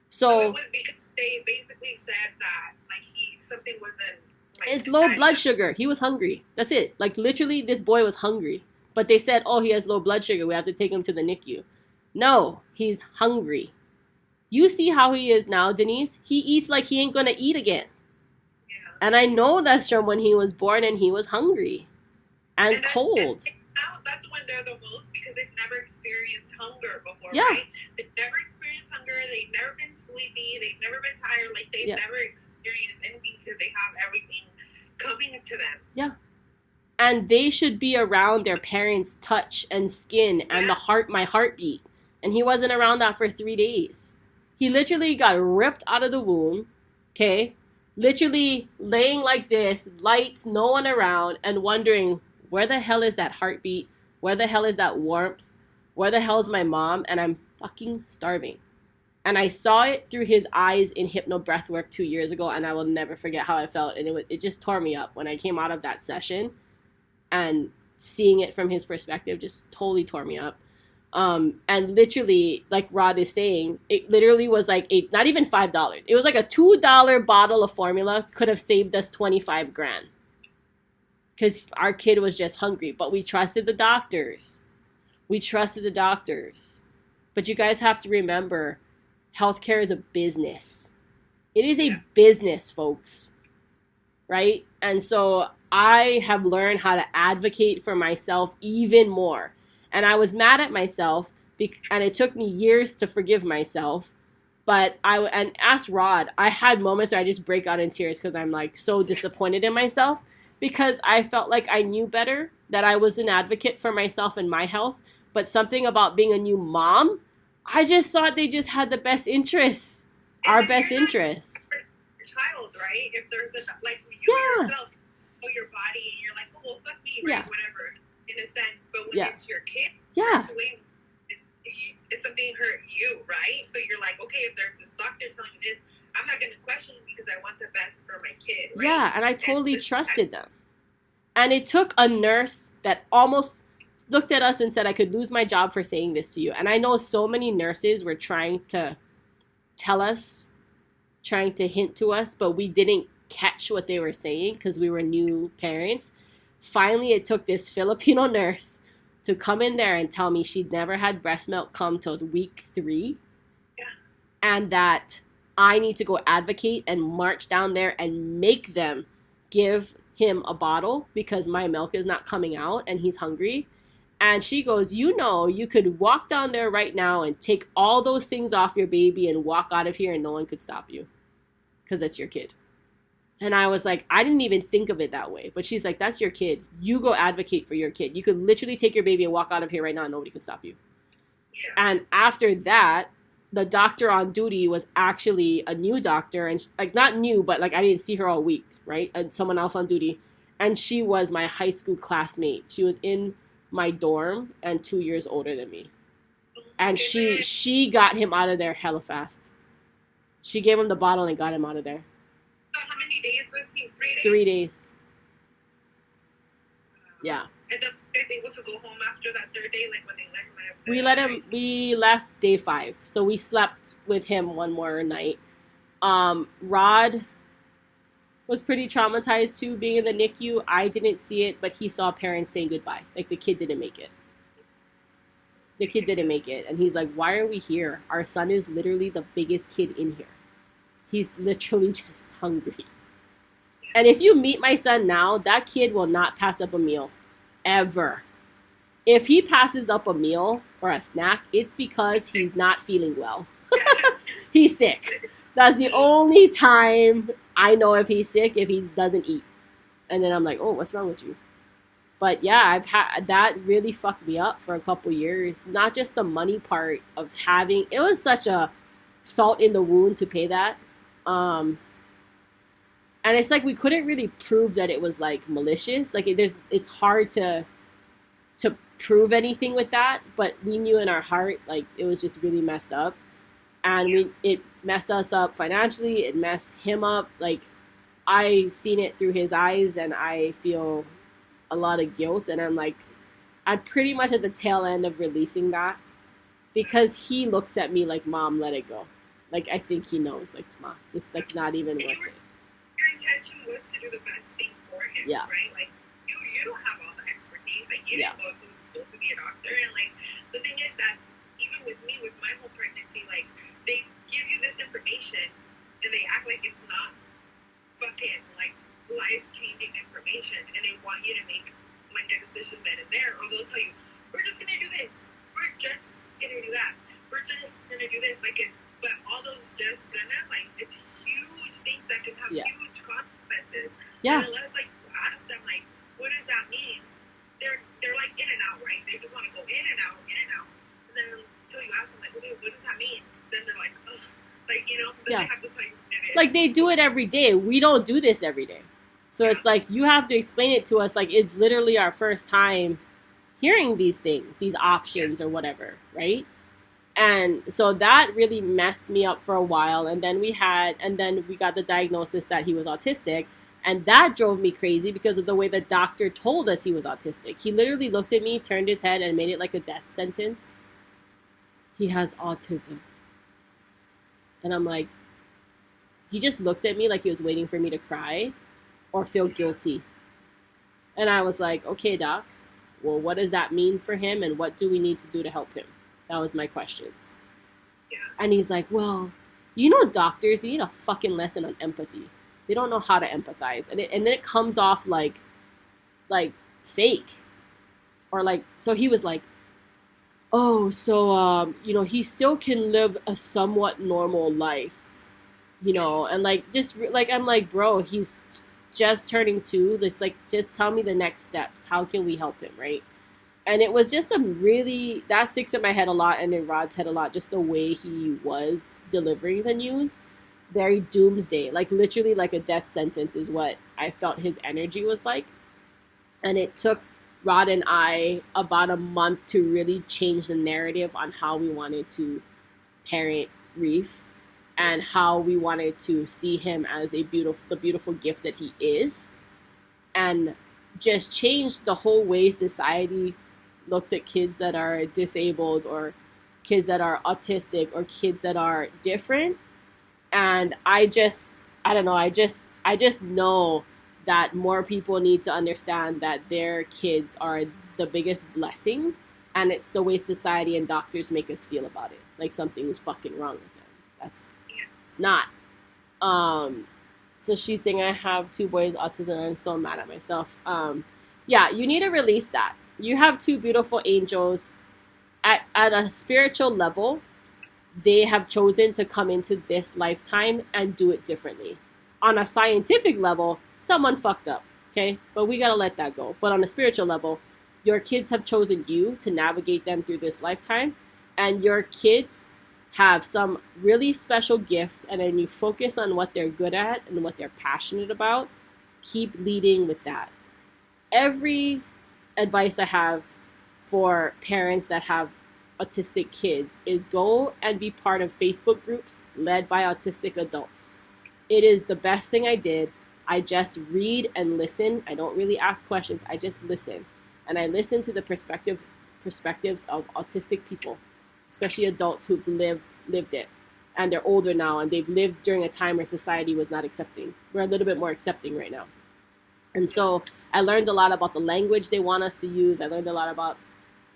So it was because they basically said that, like, something wasn't, like, it's low blood sugar. He was hungry. That's it. Like, literally, this boy was hungry. But they said, oh, he has low blood sugar. We have to take him to the NICU. No, he's hungry. You see how he is now, Denise? He eats like he ain't gonna eat again. Yeah. And I know that's from when he was born and he was hungry and cold. Now that's when they're the most, because they've never experienced hunger before, Yeah. right? They've never experienced hunger. They've never been sleepy. They've never been tired. Like, they've never experienced anything because they have everything coming to them. Yeah. And they should be around their parents' touch and skin and my heartbeat. And he wasn't around that for 3 days. He literally got ripped out of the womb, okay? Literally laying like this, lights, no one around, and wondering, where the hell is that heartbeat? Where the hell is that warmth? Where the hell is my mom? And I'm fucking starving. And I saw it through his eyes in hypno breathwork 2 years ago, and I will never forget how I felt. And it just tore me up when I came out of that session, and seeing it from his perspective just totally tore me up. And literally, like Rod is saying, it literally was like not even $5. It was like a $2 bottle of formula could have saved us 25 grand. Because our kid was just hungry. But we trusted the doctors. But you guys have to remember, healthcare is a business. It is a business, folks. Right? And so I have learned how to advocate for myself even more. And I was mad at myself, and it took me years to forgive myself. But and ask Rod, I had moments where I just break out in tears because I'm like so disappointed in myself, because I felt like I knew better, that I was an advocate for myself and my health. But something about being a new mom, I just thought they just had the best interests, our best interests. Your child, right? If there's like you yourself know your body, and you're like, oh, well, fuck me, right? Whatever, in a sense. But when it's your kid, it's something hurt you, right? So you're like, okay, if there's this doctor telling me this, I'm not going to question it because I want the best for my kid, right? Yeah, and I totally trusted them. And it took a nurse that almost looked at us and said, I could lose my job for saying this to you. And I know so many nurses were trying to tell us, trying to hint to us, but we didn't catch what they were saying because we were new parents. Finally, it took this Filipino nurse to come in there and tell me she'd never had breast milk come till week 3. Yeah. And that I need to go advocate and march down there and make them give him a bottle because my milk is not coming out and he's hungry. And she goes, you know, you could walk down there right now and take all those things off your baby and walk out of here and no one could stop you because that's your kid. And I was like, I didn't even think of it that way. But she's like, that's your kid. You go advocate for your kid. You could literally take your baby and walk out of here right now and nobody could stop you. Yeah. And after that, the doctor on duty was actually a new doctor. And like, not new, but like I didn't see her all week, right? And someone else on duty. And she was my high school classmate. She was in my dorm and 2 years older than me. And she got him out of there hella fast. She gave him the bottle and got him out of there. So how many days was he? 3 days? 3 days. Yeah. And then they were able to go home after that third day, like when they let him. We left day 5. So we slept with him one more night. Rod was pretty traumatized too, being in the NICU. I didn't see it, but he saw parents saying goodbye. Like the kid didn't make it. The kid didn't make it. And he's like, why are we here? Our son is literally the biggest kid in here. He's literally just hungry. And if you meet my son now, that kid will not pass up a meal. Ever. If he passes up a meal or a snack, it's because he's not feeling well. He's sick. That's the only time I know if he's sick, if he doesn't eat. And then I'm like, oh, what's wrong with you? But yeah, I've had that really fucked me up for a couple years. Not just the money part of having, it was such a salt in the wound to pay that. And it's like we couldn't really prove that it was like malicious. Like it's hard to prove anything with that, but we knew in our heart like it was just really messed up. And it messed us up financially, it messed him up. Like I seen it through his eyes and I feel a lot of guilt, and I'm pretty much at the tail end of releasing that because he looks at me like, Mom, let it go. Like I think he knows, like, Mom, it's like not even worth it. Your intention was to do the best thing for him, right? Like you don't have all the expertise, like you didn't go to school to be a doctor, and like the thing is that even with me, with my whole pregnancy, like they give you this information and they act like it's not fucking like life-changing information, and they want you to make like a decision then and there, or they'll tell you, we're just gonna do this, we're just gonna do that, we're just gonna do this, like it, but all those just gonna, like, it's huge things that can have huge consequences. And unless like you ask them like, what does that mean? They're like in and out, right? They just want to go in and out, and then until you ask them like, okay, what does that mean? Then they're like, ugh, like, you know, then they have to tell you what it is. Like they do it every day. We don't do this every day. So it's like you have to explain it to us like it's literally our first time hearing these things, these options or whatever, right? And so that really messed me up for a while. And then we got the diagnosis that he was autistic. And that drove me crazy because of the way the doctor told us he was autistic. He literally looked at me, turned his head, and made it like a death sentence. He has autism. And I'm like, he just looked at me like he was waiting for me to cry or feel guilty. And I was like, okay, doc, well, what does that mean for him? And what do we need to do to help him? That was my questions. And he's like, well, you know, doctors, you need a fucking lesson on empathy. They don't know how to empathize. And then it comes off like fake. Or like, so he was like, oh, so, you know, he still can live a somewhat normal life, you know, and like, just like, I'm like, bro, he's just turning 2. Just tell me the next steps. How can we help him, right? And it was just that sticks in my head a lot and in Rod's head a lot, just the way he was delivering the news. Very doomsday, like literally like a death sentence is what I felt his energy was like. And it took Rod and I about a month to really change the narrative on how we wanted to parent Reef and how we wanted to see him as the beautiful gift that he is, and just change the whole way society looks at kids that are disabled or kids that are autistic or kids that are different. And I just know that more people need to understand that their kids are the biggest blessing, and it's the way society and doctors make us feel about it. Like something's fucking wrong with them. It's not. So she's saying I have 2 boys autism and I'm so mad at myself. Yeah, you need to release that. You have 2 beautiful angels. At a spiritual level, they have chosen to come into this lifetime and do it differently. On a scientific level, someone fucked up, okay? But we gotta let that go. But on a spiritual level, your kids have chosen you to navigate them through this lifetime, and your kids have some really special gift, and then you focus on what they're good at and what they're passionate about. Keep leading with that. Every advice I have for parents that have autistic kids is go and be part of Facebook groups led by autistic adults. It is the best thing I did. I just read and listen. I don't really ask questions. I just listen. And I listen to the perspectives of autistic people, especially adults who've lived it. And they're older now, and they've lived during a time where society was not accepting. We're a little bit more accepting right now. And so I learned a lot about the language they want us to use. I learned a lot about,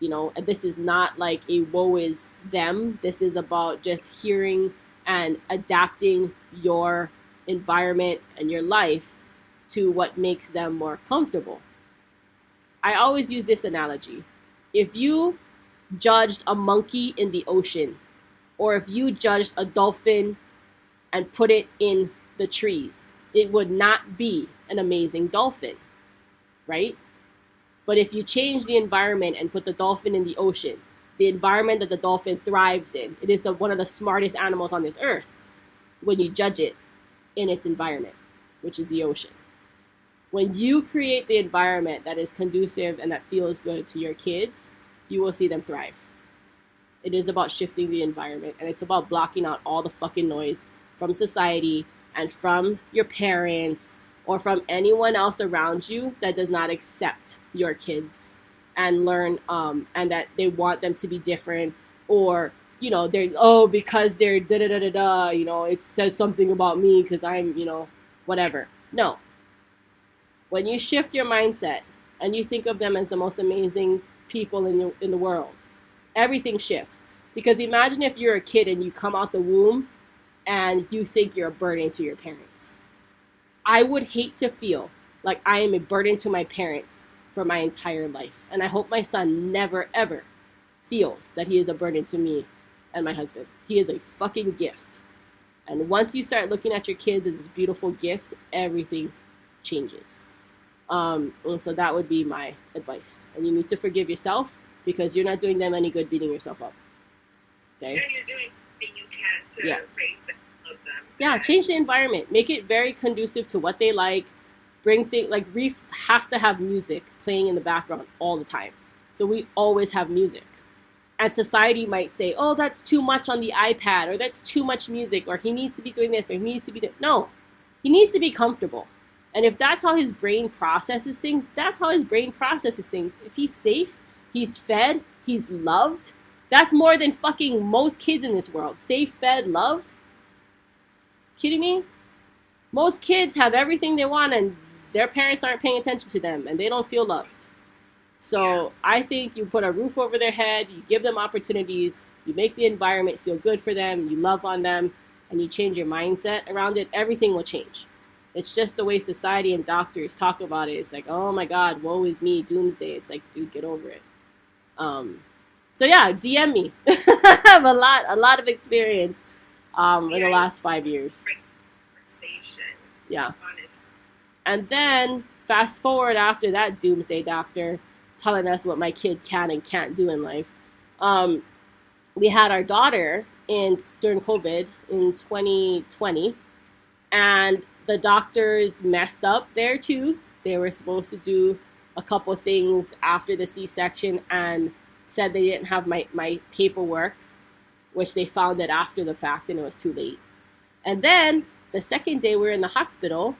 And this is not like a woe is them. This is about just hearing and adapting your environment and your life to what makes them more comfortable. I always use this analogy. If you judged a monkey in the ocean, or if you judged a dolphin and put it in the trees, it would not be an amazing dolphin, right? But if you change the environment and put the dolphin in the ocean, the environment that the dolphin thrives in, it is one of the smartest animals on this earth when you judge it in its environment, which is the ocean. When you create the environment that is conducive and that feels good to your kids, you will see them thrive. It is about shifting the environment, and it's about blocking out all the fucking noise from society and from your parents or from anyone else around you that does not accept your kids and learn and that they want them to be different, or they're because they're da da da da da, it says something about me because I'm whatever. No. When you shift your mindset and you think of them as the most amazing people in the world, everything shifts. Because imagine if you're a kid and you come out the womb and you think you're a burden to your parents. I would hate to feel like I am a burden to my parents for my entire life. And I hope my son never, ever feels that he is a burden to me and my husband. He is a fucking gift. And once you start looking at your kids as this beautiful gift, everything changes. And so that would be my advice. And you need to forgive yourself because you're not doing them any good beating yourself up. Okay? And you're doing everything you can to raise them, love them. Yeah, change the environment. Make it very conducive to what they like. Bring things like Reef has to have music playing in the background all the time. So we always have music. And society might say, oh, that's too much on the iPad, or that's too much music, or he needs to be doing this, or he needs to be doing... No, he needs to be comfortable. And if that's how his brain processes things, that's how his brain processes things. If he's safe, he's fed, he's loved, that's more than fucking most kids in this world. Safe, fed, loved. Kidding me? Most kids have everything they want and their parents aren't paying attention to them and they don't feel loved. So I think you put a roof over their head, you give them opportunities, you make the environment feel good for them, you love on them, and you change your mindset around it, everything will change. It's just the way society and doctors talk about it. It's like, oh my God, woe is me, doomsday. It's like, dude, get over it. So yeah, DM me. I have a lot of experience in the last 5 years. Yeah. And then fast forward after that doomsday doctor telling us what my kid can and can't do in life. We had our daughter during COVID in 2020, and the doctors messed up there too. They were supposed to do a couple things after the C-section and said they didn't have my paperwork, which they found it after the fact and it was too late. And then the second day we were in the hospital,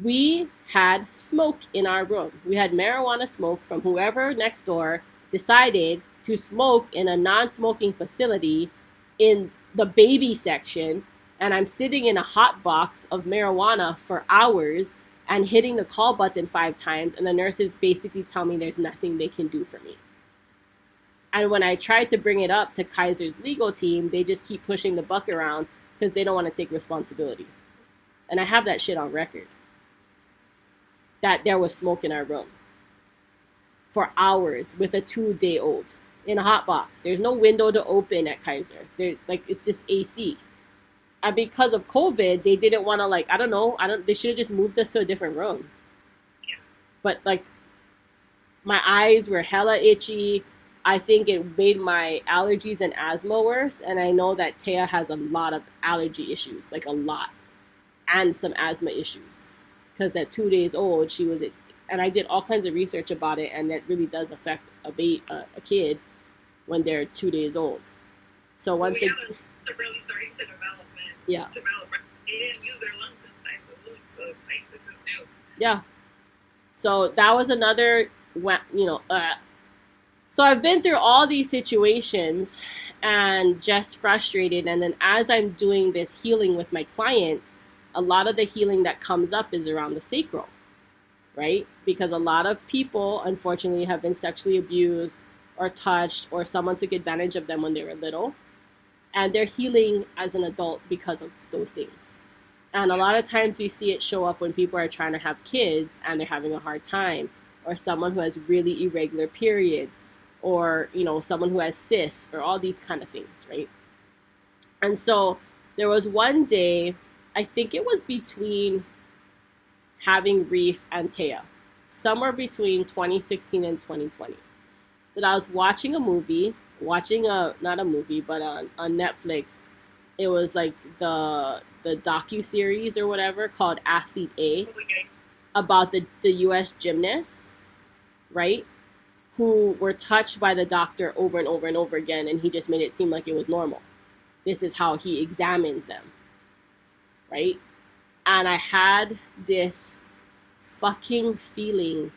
we had smoke in our room. We had marijuana smoke from whoever next door decided to smoke in a non-smoking facility in the baby section. And I'm sitting in a hot box of marijuana for hours and hitting the call button 5 times. And the nurses basically tell me there's nothing they can do for me. And when I tried to bring it up to Kaiser's legal team, they just keep pushing the buck around because they don't want to take responsibility. And I have that shit on record. That there was smoke in our room for hours with a 2-day-old in a hot box. There's no window to open at Kaiser. It's just AC. And because of COVID, they didn't want to they should have just moved us to a different room. Yeah. But my eyes were hella itchy. I think it made my allergies and asthma worse. And I know that Taya has a lot of allergy issues, a lot. And some asthma issues. Because at 2 days old, she was, and I did all kinds of research about it, and that really does affect a kid when they're 2 days old. So once they're really starting to develop. They didn't use their lungs inside the womb, so it's like, this is new. Yeah. So that was another, So I've been through all these situations and just frustrated. And then as I'm doing this healing with my clients, a lot of the healing that comes up is around the sacral, right? Because a lot of people, unfortunately, have been sexually abused or touched, or someone took advantage of them when they were little, and they're healing as an adult because of those things. And a lot of times we see it show up when people are trying to have kids and they're having a hard time, or someone who has really irregular periods, or someone who has cysts, or all these kind of things, right? And so there was one day, I think it was between having Reef and Taya, somewhere between 2016 and 2020, that I was watching a movie, not a movie, but on Netflix. It was like the docu-series or whatever called Athlete A, about the U.S. gymnasts, right? Who were touched by the doctor over and over and over again, and he just made it seem like it was normal. This is how he examines them, right? And I had this fucking feeling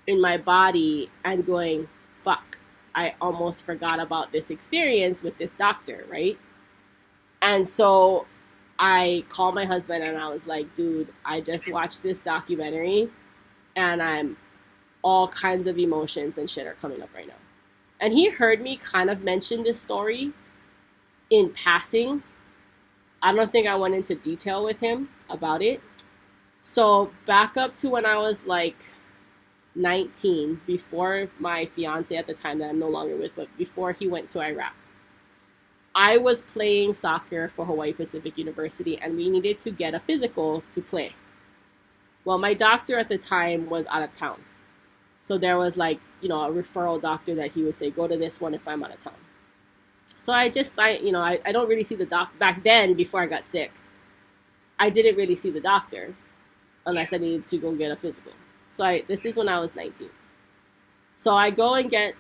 in my body and going, fuck, I almost forgot about this experience with this doctor, right? And so I called my husband and I was like, dude, I just watched this documentary and all kinds of emotions and shit are coming up right now. And he heard me kind of mention this story in passing. I don't think I went into detail with him about it. So back up to when I was like 19, before my fiance at the time that I'm no longer with, but before he went to Iraq. I was playing soccer for Hawaii Pacific University, and we needed to get a physical to play. Well, my doctor at the time was out of town. So there was a referral doctor that he would say, go to this one if I'm out of town. So I just signed, I don't really see the doc back then before I got sick. I didn't really see the doctor unless I needed to go get a physical. So this is when I was 19. So I go and get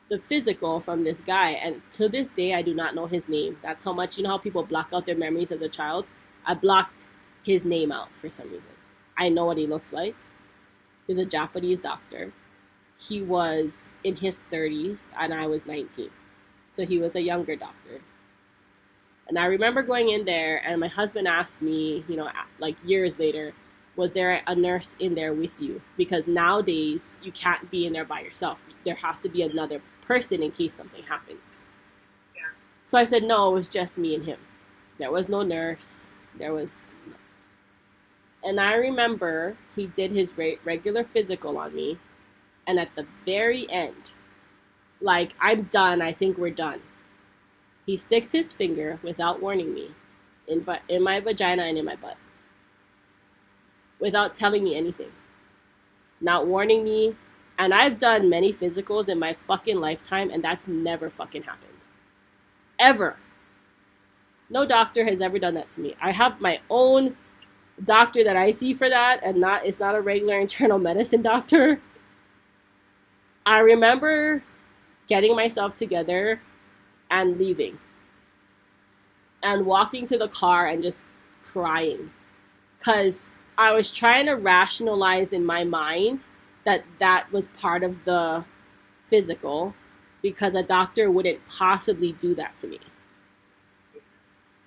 the physical from this guy, and to this day I do not know his name. That's how much, how people block out their memories as a child. I blocked his name out for some reason. I know what he looks like. He's a Japanese doctor. He was in his 30s and I was 19. So he was a younger doctor. And I remember going in there and my husband asked me, years later, was there a nurse in there with you? Because nowadays you can't be in there by yourself. There has to be another person in case something happens. Yeah. So I said, no, it was just me and him. There was no nurse. And I remember he did his regular physical on me. And at the very end, I'm done, I think we're done, he sticks his finger, without warning me, in my vagina and in my butt. Without telling me anything. Not warning me. And I've done many physicals in my fucking lifetime, and that's never fucking happened. Ever. No doctor has ever done that to me. I have my own doctor that I see for that, and it's not a regular internal medicine doctor. I remember getting myself together and leaving. And walking to the car and just crying. Because I was trying to rationalize in my mind that was part of the physical, because a doctor wouldn't possibly do that to me.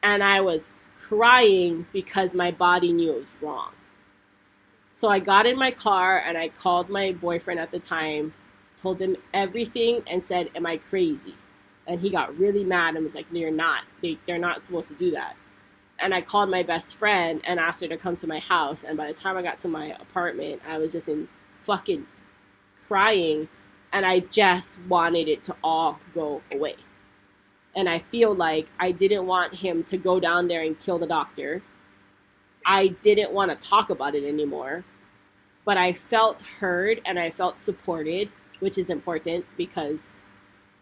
And I was crying because my body knew it was wrong. So I got in my car and I called my boyfriend at the time, told him everything and said, am I crazy? And he got really mad and was like, no, you're not. They're not supposed to do that. And I called my best friend and asked her to come to my house. And by the time I got to my apartment, I was just in fucking crying. And I just wanted it to all go away. And I feel like I didn't want him to go down there and kill the doctor. I didn't want to talk about it anymore. But I felt heard and I felt supported, which is important because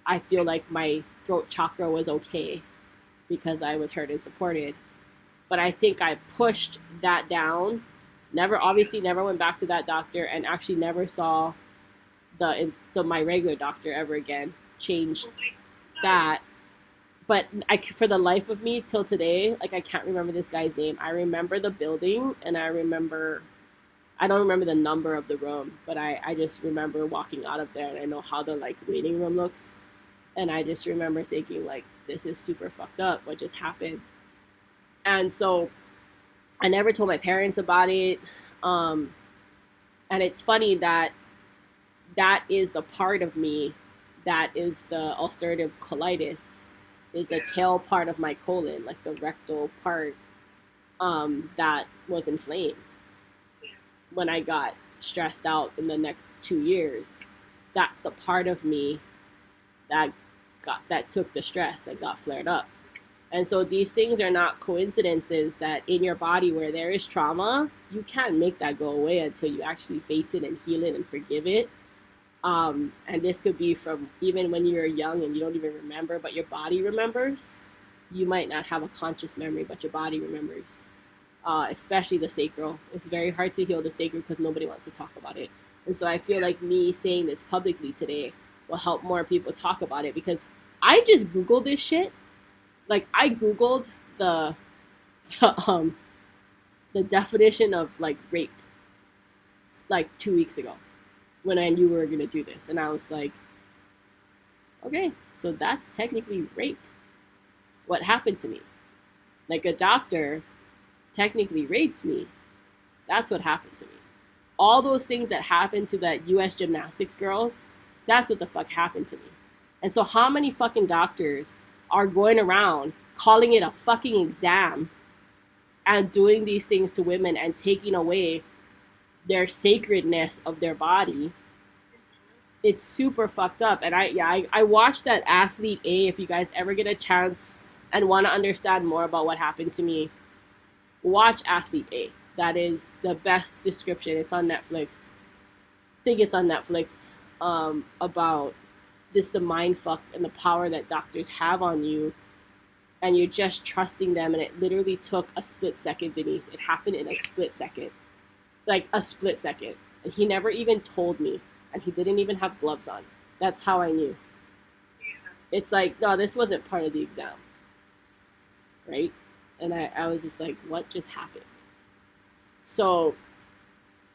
I feel like my throat chakra was okay because I was heard and supported. But I think I pushed that down. Obviously never went back to that doctor, and actually never saw my regular doctor ever again. Changed that. But for the life of me, till today, I can't remember this guy's name. I remember the building, and I don't remember the number of the room, but I just remember walking out of there, and I know how the waiting room looks. And I just remember thinking, this is super fucked up. What just happened? And so I never told my parents about it. And it's funny that is the part of me that is the ulcerative colitis, is the Yeah. tail part of my colon, like the rectal part, that was inflamed Yeah. when I got stressed out in the next 2 years. That's the part of me that that took the stress and got flared up. And so these things are not coincidences, that in your body where there is trauma, you can't make that go away until you actually face it and heal it and forgive it. And this could be from even when you're young and you don't even remember, but your body remembers. You might not have a conscious memory, but your body remembers. Especially the sacral. It's very hard to heal the sacral because nobody wants to talk about it. And so I feel like me saying this publicly today will help more people talk about it, because I just Googled this shit. Like, I Googled the, the, um, the definition of, like, rape, like, 2 weeks ago when I knew we were going to do this. And I was like, okay, so that's technically rape. What happened to me? Like, a doctor technically raped me. That's what happened to me. All those things that happened to that US gymnastics girls, that's what the fuck happened to me. And so how many fucking doctors are going around calling it a fucking exam and doing these things to women and taking away their sacredness of their body? It's super fucked up. And I watched that Athlete A. If you guys ever get a chance and want to understand more about what happened to me, watch Athlete A. That is the best description. It's on Netflix. I think it's on Netflix. About this, the mind fuck and the power that doctors have on you, and you're just trusting them. And it literally took a split second, Denise. It happened in a split second, like a split second. And he never even told me, and he didn't even have gloves on. That's how I knew. It's like, no, this wasn't part of the exam, right? And I was just like, what just happened? So,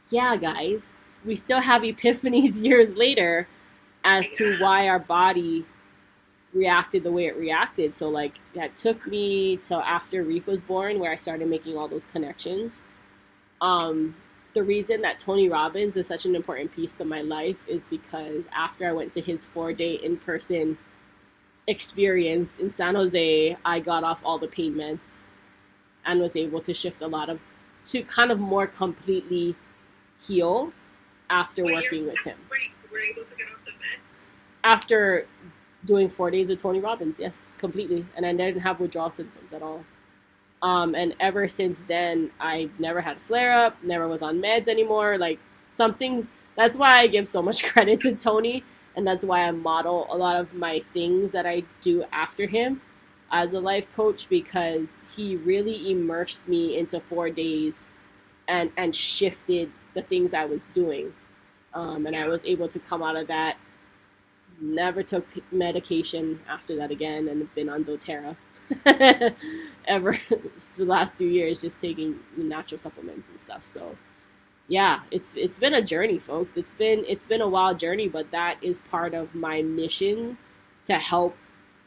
yeah, guys, we still have epiphanies years later as to why our body reacted the way it reacted. So, like, that took me till after Reef was born, where I started making all those connections. The reason that Tony Robbins is such an important piece to my life is because after I went to his 4-day in-person experience in San Jose, I got off all the pain meds and was able to shift a lot of, to kind of more completely heal after working with him. Were able to get off the meds? After doing 4 days with Tony Robbins, yes, completely. And I didn't have withdrawal symptoms at all. And ever since then, I never had a flare-up, never was on meds anymore. Like, something, that's why I give so much credit to Tony, and that's why I model a lot of my things that I do after him as a life coach, because he really immersed me into 4 days and shifted the things I was doing. And I was able to come out of that. Never took medication after that again, and been on doTERRA ever the last 2 years, just taking natural supplements and stuff. So yeah, it's been a journey, folks. It's been a wild journey, but that is part of my mission, to help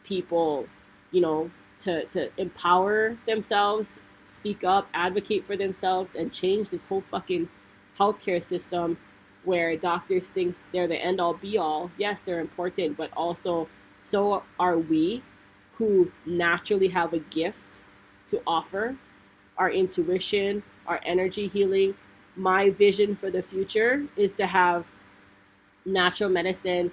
people, to empower themselves, speak up, advocate for themselves, and change this whole fucking healthcare system where doctors think they're the end all be all. Yes, they're important, but also so are we, who naturally have a gift to offer, our intuition, our energy healing. My vision for the future is to have natural medicine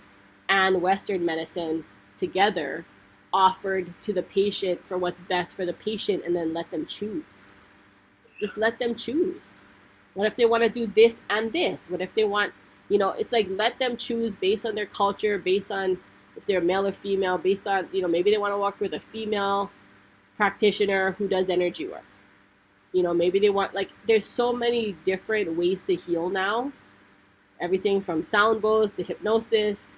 and Western medicine together, offered to the patient for what's best for the patient, and then let them choose. Just let them choose. What if they want to do this and this? What if they want, it's like, let them choose based on their culture, based on if they're male or female, based on, maybe they want to work with a female practitioner who does energy work. Maybe they want, like, there's so many different ways to heal now. Everything from sound bowls to hypnosis,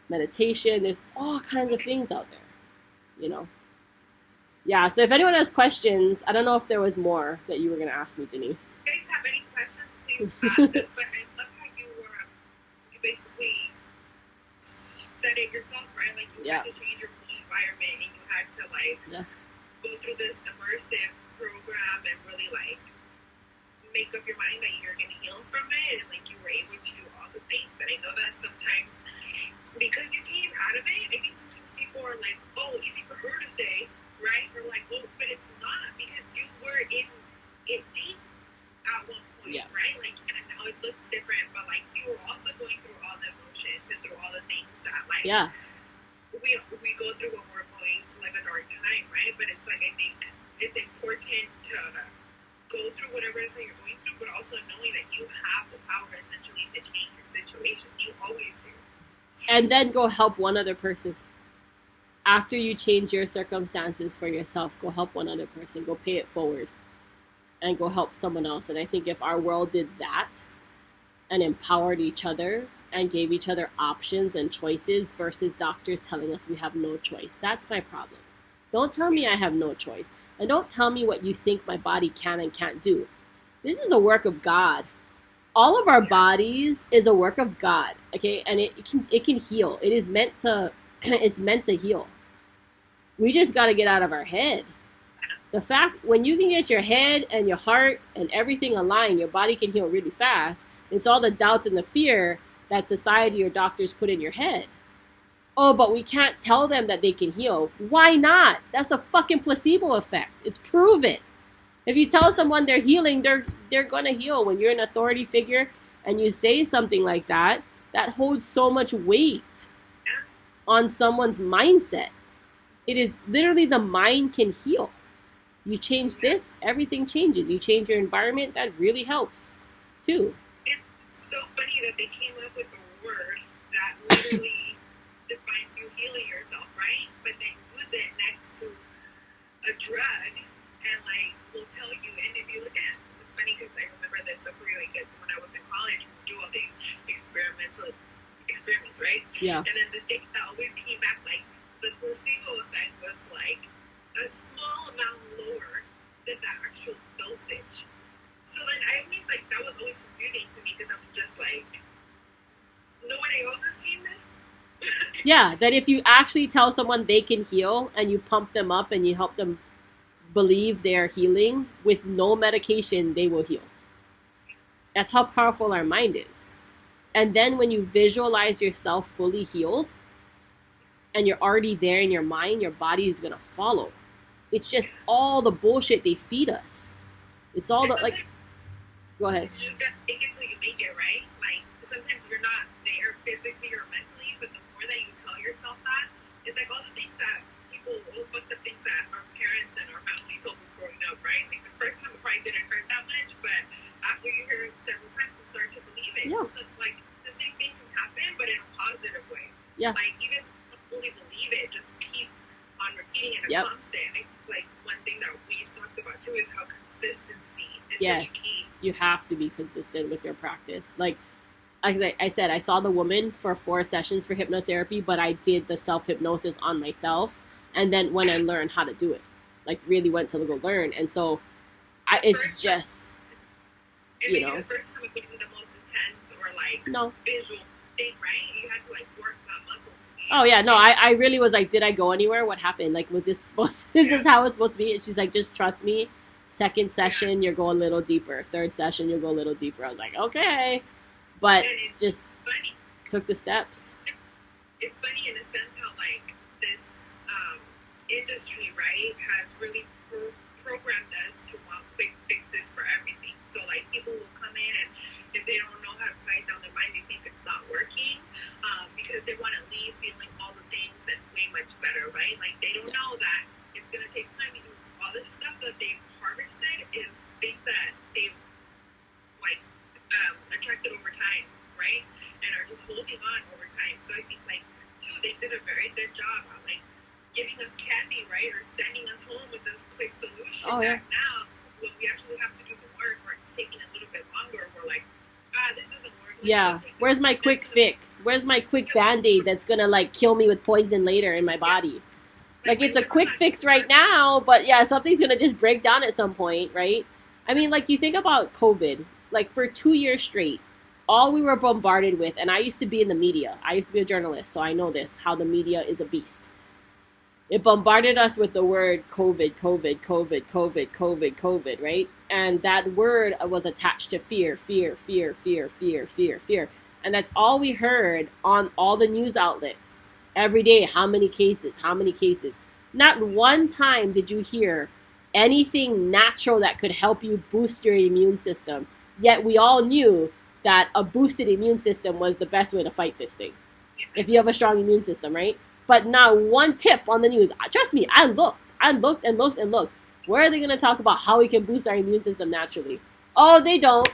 meditation. There's all kinds of things out there, Yeah, so if anyone has questions, I don't know if there was more that you were going to ask me, Denise. If you guys have any questions, please ask it. But I love how you basically said it yourself, right? Like, you had to change your whole environment, and you had to, like, go through this immersive program and really, like, make up your mind that you're going to heal from it, and like you were able to do all the things. And I know that sometimes because you came out of it, I think sometimes people are like, oh, easy for her to say, right? Or like, oh, but it's not, because you were in it deep at one point, Yeah. right? Like, and now it looks different, but like you were also going through all the emotions and through all the things that like Yeah. we go through when we're going through like a dark time, right? But it's like, I think it's important to go through whatever it is that you're going through, but also knowing that you have the power essentially to change your situation. You always do. And then go help one other person. After you change your circumstances for yourself, go help one other person. Go pay it forward and go help someone else. And I think if our world did that and empowered each other and gave each other options and choices versus doctors telling us we have no choice, that's my problem. Don't tell me I have no choice. And don't tell me what you think my body can and can't do. This is a work of God. All of our bodies is a work of God, okay? And it can heal. It is meant to it's meant to heal. We just got to get out of our head. The fact, when you can get your head and your heart and everything aligned, your body can heal really fast. It's all the doubts and the fear that society or doctors put in your head. Oh, but we can't tell them that they can heal. Why not? That's a fucking placebo effect. It's proven. If you tell someone they're healing, they're going to heal. When you're an authority figure and you say something like that, that holds so much weight on someone's mindset. It is literally, the mind can heal. You change this, everything changes. You change your environment, that really helps too. It's so funny that they came up with a word that literally defines you healing yourself, right? But then use it next to a drug and like will tell you. And if you look at, it's funny because I remember this so really good. So when I was in college, we would do all these experiments, right? Yeah. And then the thing that always came back, like the placebo effect was like a small amount lower than the actual dosage. So then I always like, that was always confusing to me because I'm just like, nobody else has seen this. Yeah, that if you actually tell someone they can heal and you pump them up and you help them believe they're healing with no medication, they will heal. That's how powerful our mind is. And then when you visualize yourself fully healed and you're already there in your mind, your body is going to follow. It's just all the bullshit they feed us. It's all the, like, go ahead. You just gotta take it till you make it, right? Like, sometimes you're not there physically or mentally, but the more that you tell yourself that, it's like all the things that people, but the things that our parents and our family told us growing up, right? Like, the first time it probably didn't hurt that much, but after you hear it several times, you start to believe it. Yeah. So, like, the same thing can happen, but in a positive way. Yeah. Like, even if you don't fully believe it, just keep on repeating it Yep. constant. Like, one thing that we've talked about too is how consistency is Yes. such a key. You have to be consistent with your practice. Like I said, I saw the woman for 4 sessions for hypnotherapy, but I did the self-hypnosis on myself. And then when I learned how to do it, like really went to go learn. And so it's just, you know. The first time it wasn't the most intense or like No. visual thing, right? You had to like work that muscle to be. Oh yeah, no, I really was like, did I go anywhere? What happened? Like, was this supposed, is this how it's supposed to be? And she's like, just trust me. Second session, you'll go a little deeper. Third session, you'll go a little deeper. I was like, okay. But just funny. Took the steps. It's funny in a sense how like this industry, right, has really programmed us to want quick fixes for everything. So like people will come in and if they don't know how to quiet down their mind, they think it's not working because they want to leave feeling all the things and way much better, right? Like they don't know that it's going to take time because all this stuff that they've harvested is things that they've like attracted over time, right? And are just holding on over time. So I think like too, they did a very good job on like giving us candy, right? Or sending us home with a quick solution. Oh, yeah. That now when we actually have to do the work or it's taking a little bit longer, we're like, this isn't working. Yeah. Where's my quick fix? Where's my quick Band-Aid that's gonna like kill me with poison later in my body? Like it's a quick fix right now, but yeah, something's gonna just break down at some point, right? I mean, like you think about COVID, like for 2 years straight, all we were bombarded with, and I used to be in the media. I used to be a journalist, so I know this, how the media is a beast. It bombarded us with the word COVID, COVID, COVID, COVID, COVID, COVID, right? And that word was attached to fear, fear, fear, fear, fear, fear, fear. And that's all we heard on all the news outlets every day. How many cases? How many cases? Not one time did you hear anything natural that could help you boost your immune system. Yet we all knew that a boosted immune system was the best way to fight this thing. If you have a strong immune system, right? But not one tip on the news. Trust me, I looked and looked. Where are they going to talk about how we can boost our immune system naturally? Oh, they don't.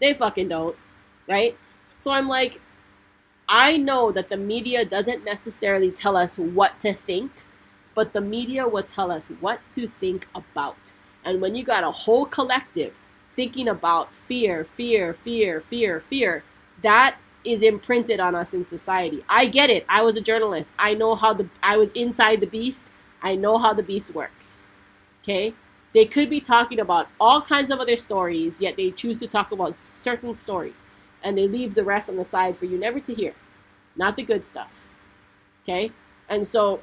They fucking don't, right? So I'm like, I know that the media doesn't necessarily tell us what to think, but the media will tell us what to think about. And when you got a whole collective thinking about fear, fear, fear, fear, fear, that is imprinted on us in society. I get it. I was a journalist. I know how I was inside the beast. I know how the beast works. Okay? They could be talking about all kinds of other stories, yet they choose to talk about certain stories. And they leave the rest on the side for you never to hear. Not the good stuff. Okay? And so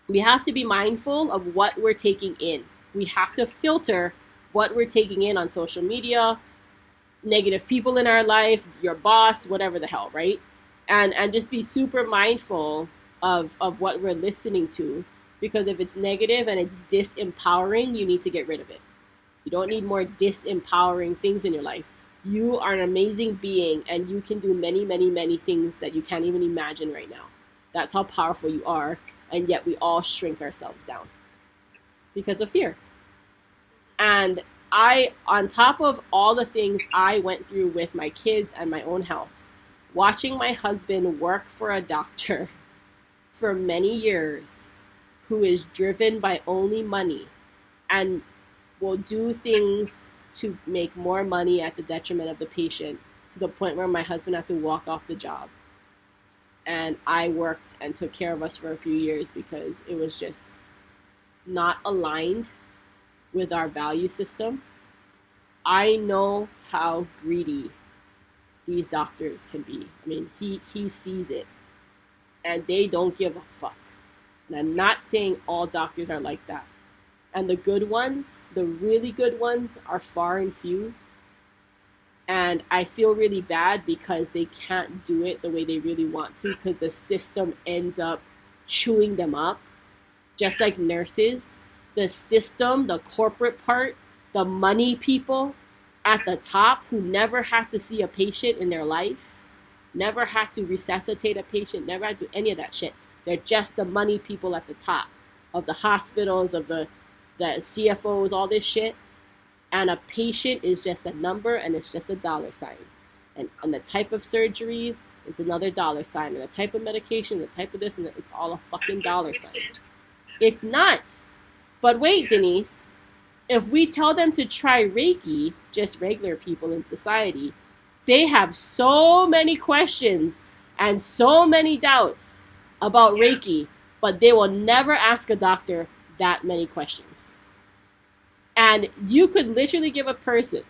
we have to be mindful of what we're taking in. We have to filter what we're taking in on social media, negative people in our life, your boss, whatever the hell, right? And just be super mindful of what we're listening to, because if it's negative and it's disempowering, you need to get rid of it. You don't need more disempowering things in your life. You are an amazing being, and you can do many, many, many things that you can't even imagine right now. That's how powerful you are, and yet we all shrink ourselves down because of fear. And on top of all the things I went through with my kids and my own health, watching my husband work for a doctor for many years who is driven by only money and will do things to make more money at the detriment of the patient, to the point where my husband had to walk off the job. And I worked and took care of us for a few years because it was just not aligned with our value system. I know how greedy these doctors can be. I mean, he sees it, and they don't give a fuck. And I'm not saying all doctors are like that. And the good ones, the really good ones, are far and few. And I feel really bad because they can't do it the way they really want to, because the system ends up chewing them up. Just like nurses, the system, the corporate part, the money people at the top who never had to see a patient in their life, never had to resuscitate a patient, never had to do any of that shit. They're just the money people at the top of the hospitals, of the CFOs, all this shit. And a patient is just a number, and it's just a dollar sign. And the type of surgeries is another dollar sign. And the type of medication, the type of this, and it's all a fucking dollar sign. It's nuts. But wait, Denise, if we tell them to try Reiki, just regular people in society, they have so many questions and so many doubts about Reiki, but they will never ask a doctor that many questions. And you could literally give a person,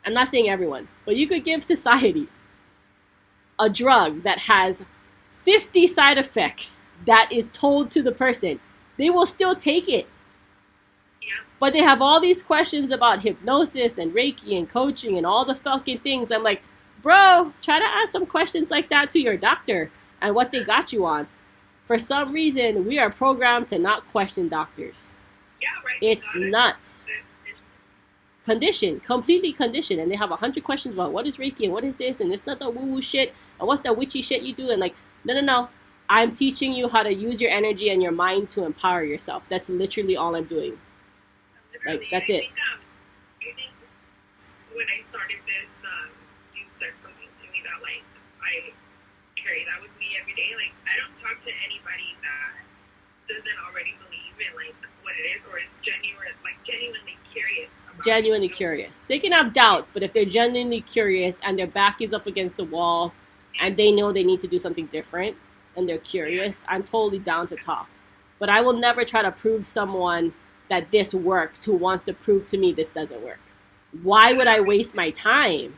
I'm not saying everyone, but you could give society a drug that has 50 side effects that is told to the person. They will still take it. But they have all these questions about hypnosis and Reiki and coaching and all the fucking things. I'm like, bro, try to ask some questions like that to your doctor and what they got you on. For some reason, we are programmed to not question doctors. Yeah, right. It's nuts. Conditioned, completely conditioned. And they have 100 questions about what is Reiki and what is this and it's not the woo-woo shit and what's that witchy shit you do. And like, no. I'm teaching you how to use your energy and your mind to empower yourself. That's literally all I'm doing. Like, that's it. I think when I started this, you said something to me that, like, I carry that with me every day. Like, I don't talk to anybody that doesn't already believe in, like, what it is or is genuinely curious about Genuinely it. curious. They can have doubts, but if they're genuinely curious and their back is up against the wall and they know they need to do something different and they're curious, I'm totally down to talk. But I will never try to prove someone that this works who wants to prove to me this doesn't work. Why would I waste my time?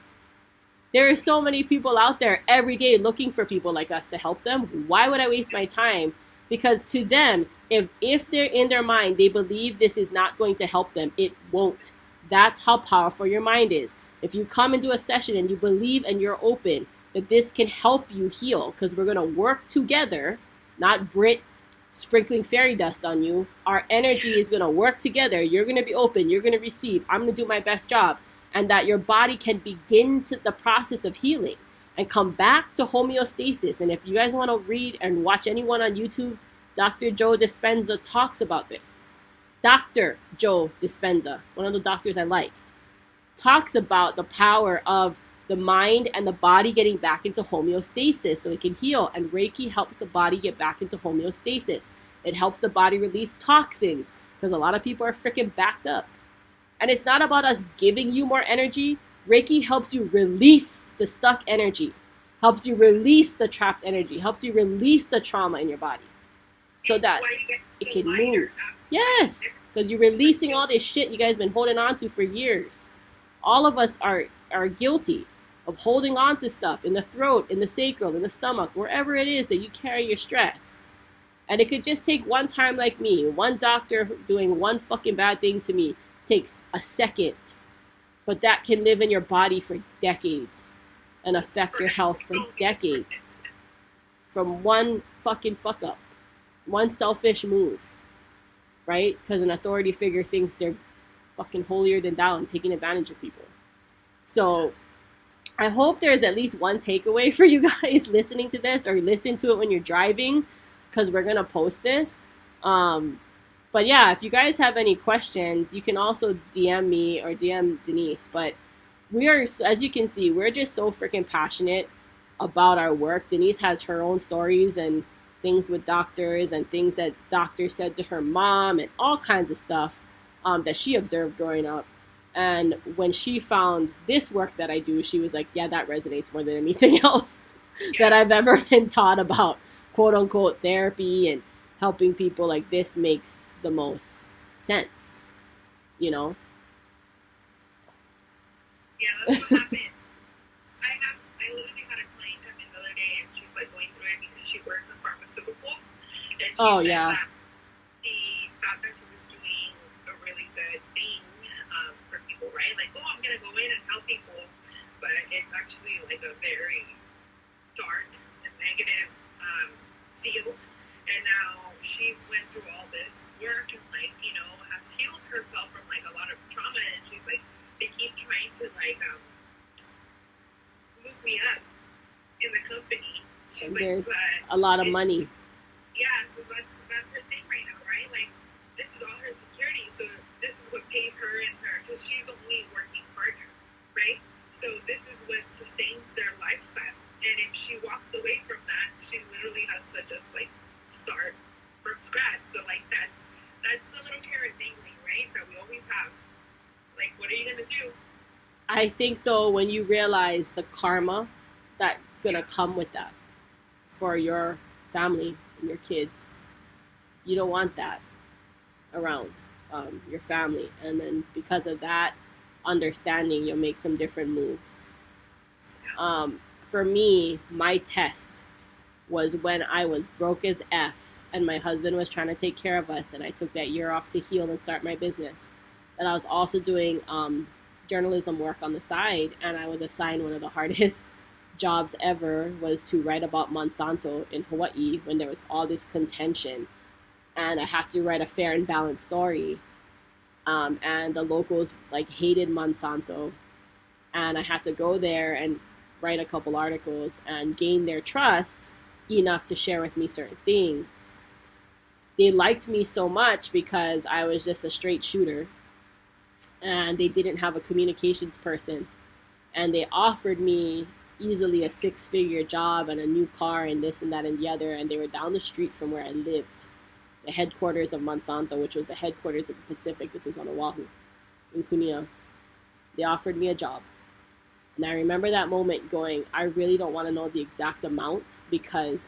There are so many people out there every day looking for people like us to help them. Why would I waste my time Because to them, if they're in their mind, they believe this is not going to help them, it won't. That's how powerful your mind is. If you come into a session and you believe and you're open that this can help you heal, because we're going to work together, not Brit sprinkling fairy dust on you. Our energy is going to work together. You're going to be open. You're going to receive. I'm going to do my best job. And that your body can begin to the process of healing and come back to homeostasis. And if you guys want to read and watch anyone on YouTube, Dr. Joe Dispenza talks about this. Dr. Joe Dispenza, one of the doctors I like, talks about the power of the mind and the body getting back into homeostasis so it can heal. And Reiki helps the body get back into homeostasis. It helps the body release toxins because a lot of people are freaking backed up. And it's not about us giving you more energy. Reiki helps you release the stuck energy, helps you release the trapped energy, helps you release the trauma in your body so that it can move. Yes, because you're releasing all this shit you guys been holding on to for years. All of us are guilty of holding on to stuff in the throat, in the sacral, in the stomach, wherever it is that you carry your stress. And it could just take one time like me, one doctor doing one fucking bad thing to me takes a second. But that can live in your body for decades and affect your health for decades. From one fucking fuck up, one selfish move, right? Because an authority figure thinks they're fucking holier than thou and taking advantage of people. So I hope there's at least one takeaway for you guys listening to this, or listen to it when you're driving, because we're going to post this. But yeah, if you guys have any questions, you can also DM me or DM Denise. But we are, as you can see, we're just so freaking passionate about our work. Denise has her own stories and things with doctors and things that doctors said to her mom and all kinds of stuff that she observed growing up. And when she found this work that I do, she was like, yeah, that resonates more than anything else that I've ever been taught about quote unquote therapy and helping people. Like, this makes the most sense, you know? Yeah, that's what happened. I literally had a client come in the other day and she's like going through it because she works in pharmaceuticals. And she said that she thought that she was doing a really good thing for people, right? Like, oh, I'm going to go in and help people. But it's actually like a very dark and negative field. And now she's went through all this work and, like, you know, has healed herself from, like, a lot of trauma. And she's like, they keep trying to, like, move me up in the company. She's and like, there's a lot of money. Yeah, so that's her thing right now, right? Like, this is all her security. So this is what pays her and her, because she's only working partner, right? So this is what sustains their lifestyle. And if she walks away from that, she literally has to just, like, start from scratch. So, like, that's the little carrot dangling, right? That we always have. Like, what are you gonna do? I think, though, when you realize the karma that's gonna come with that for your family and your kids, you don't want that around your family. And then because of that understanding, you'll make some different moves. For me, my test was when I was broke as F and my husband was trying to take care of us, and I took that year off to heal and start my business. And I was also doing journalism work on the side, and I was assigned one of the hardest jobs ever was to write about Monsanto in Hawaii when there was all this contention, and I had to write a fair and balanced story. And the locals, like, hated Monsanto, and I had to go there and write a couple articles and gain their trust enough to share with me certain things. They liked me so much because I was just a straight shooter, and they didn't have a communications person, and they offered me easily a 6-figure job and a new car and this and that and the other, and they were down the street from where I lived, the headquarters of Monsanto, which was the headquarters of the Pacific. This was on Oahu, in Kunia. They offered me a job. And I remember that moment going, I really don't want to know the exact amount, because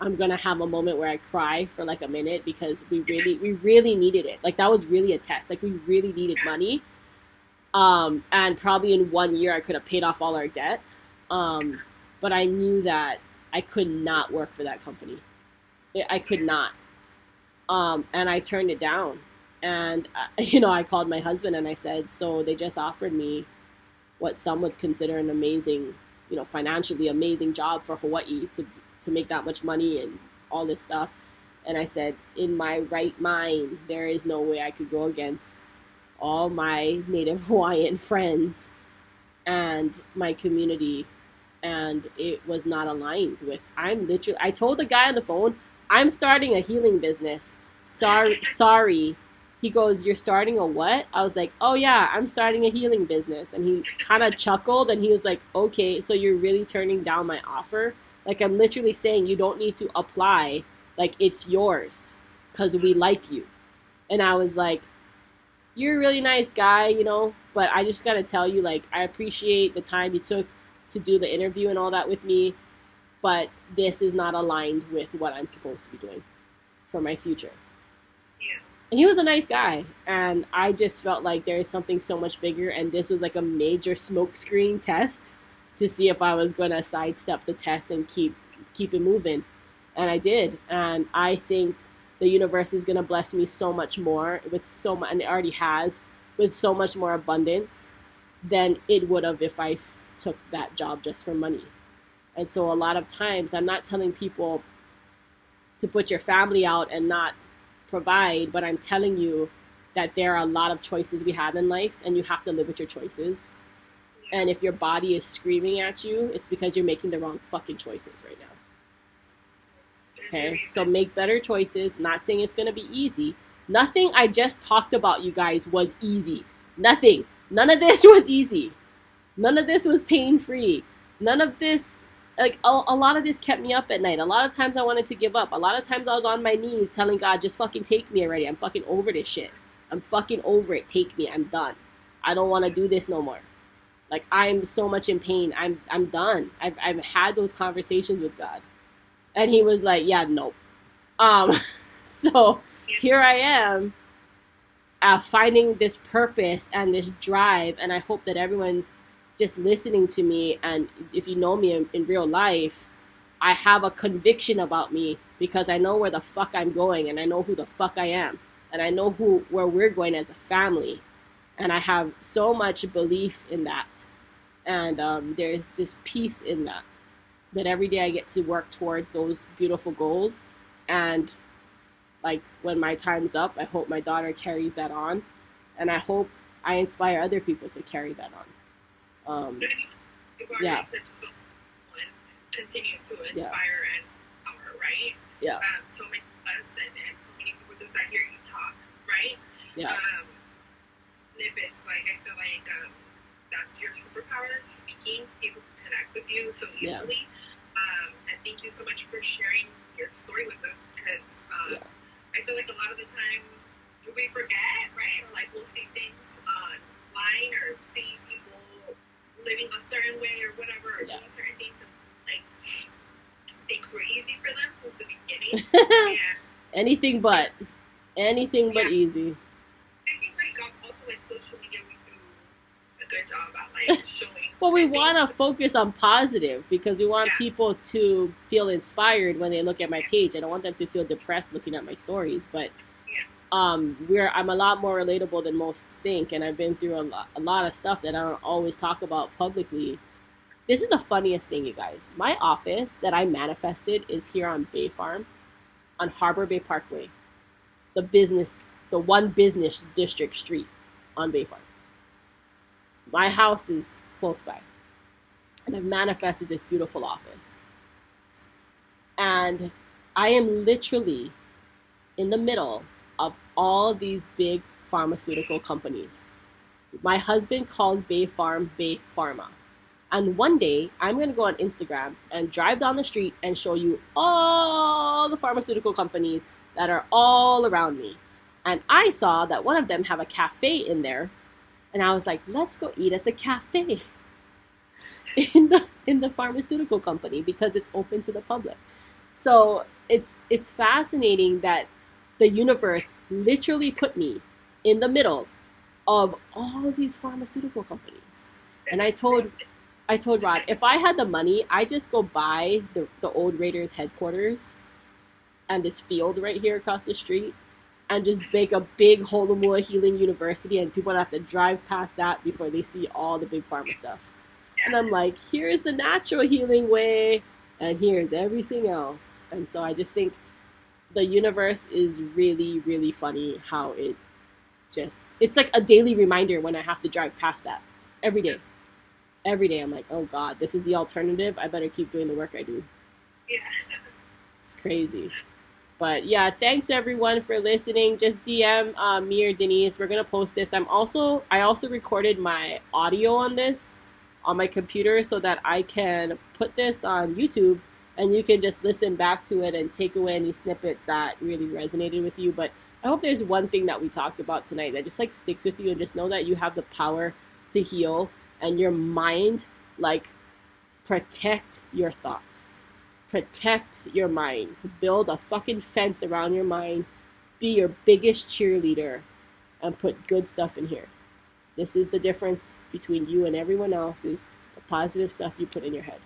I'm going to have a moment where I cry for like a minute, because we really needed it. Like, that was really a test. Like, we really needed money. And probably in 1 year I could have paid off all our debt. But I knew that I could not work for that company. I could not. And I turned it down. And, I called my husband and I said, so they just offered me what some would consider an amazing, financially amazing job for Hawaii to make that much money and all this stuff. And I said, in my right mind, there is no way I could go against all my Native Hawaiian friends and my community. And it was not aligned with, I told the guy on the phone, I'm starting a healing business. Sorry. He goes, you're starting a what? I was like, oh yeah, I'm starting a healing business. And he kind of chuckled and he was like, okay, so you're really turning down my offer? Like, I'm literally saying you don't need to apply. Like, it's yours because we like you. And I was like, you're a really nice guy, but I just got to tell you, like, I appreciate the time you took to do the interview and all that with me, but this is not aligned with what I'm supposed to be doing for my future. Yeah. And he was a nice guy, and I just felt like there is something so much bigger, and this was like a major smokescreen test to see if I was going to sidestep the test and keep it moving. And I did, and I think the universe is going to bless me so much more with so much, and it already has, with so much more abundance than it would have if I took that job just for money. And so a lot of times, I'm not telling people to put your family out and not provide, but I'm telling you that there are a lot of choices we have in life, and you have to live with your choices. And if your body is screaming at you, it's because you're making the wrong fucking choices right now. Okay, so make better choices. Not saying it's going to be easy. Nothing I just talked about, you guys, was easy. Nothing. None of this was easy. None of this was pain-free. None of this, like, a lot of this kept me up at night. A lot of times I wanted to give up. A lot of times I was on my knees telling God, just fucking take me already. I'm fucking over this shit. I'm fucking over it. Take me. I'm done. I don't want to do this no more. Like, I'm so much in pain. I'm done. I've had those conversations with God. And he was like, yeah, nope. So here I am finding this purpose and this drive. And I hope that everyone just listening to me, and if you know me in real life, I have a conviction about me because I know where the fuck I'm going, and I know who the fuck I am, and I know where we're going as a family. And I have so much belief in that. And there's this peace in that every day I get to work towards those beautiful goals. And like, when my time's up, I hope my daughter carries that on. And I hope I inspire other people to carry that on. Yeah. Continue to inspire and empower, right? Yeah. So many of us and so many people just hear you talk, right? Yeah. It's like, I feel like that's your superpower, speaking. People can connect with you so easily. And thank you so much for sharing your story with us, because I feel like a lot of the time we forget, right? Or like, we'll see things online or see people living a certain way or whatever, or doing certain things, and like, things were easy for them since the beginning. Anything but easy. I think also social media, we do a good job at showing. Well, we want to focus on positive because we want people to feel inspired when they look at my page. I don't want them to feel depressed looking at my stories, but I'm a lot more relatable than most think, and I've been through a lot of stuff that I don't always talk about publicly. This is the funniest thing, you guys. My office that I manifested is here on Bay Farm, on Harbor Bay Parkway, the one business district street on Bay Farm. My house is close by, and I've manifested this beautiful office. And I am literally in the middle of all these big pharmaceutical companies. My husband calls Bay Farm Bay Pharma. And one day, I'm going to go on Instagram and drive down the street and show you all the pharmaceutical companies that are all around me. And I saw that one of them have a cafe in there. And I was like, let's go eat at the cafe in the pharmaceutical company because it's open to the public. So it's fascinating that the universe literally put me in the middle of all of these pharmaceutical companies. And I told Rod, if I had the money, I'd just go buy the old Raiders headquarters and this field right here across the street and just make a big Holomua Healing University, and people would have to drive past that before they see all the big pharma stuff. And I'm like, here's the natural healing way, and here's everything else. And so I just think the universe is really, really funny how it just, it's like a daily reminder when I have to drive past that every day. Every day I'm like, oh God, this is the alternative. I better keep doing the work I do. Yeah. It's crazy. But yeah, thanks everyone for listening. Just DM me or Denise. We're gonna post this. I also recorded my audio on this on my computer so that I can put this on YouTube and you can just listen back to it and take away any snippets that really resonated with you. But I hope there's one thing that we talked about tonight that just like sticks with you, and just know that you have the power to heal, and your mind, like, protect your thoughts. Protect your mind. Build a fucking fence around your mind. Be your biggest cheerleader and put good stuff in here. This is the difference between you and everyone else, is the positive stuff you put in your head.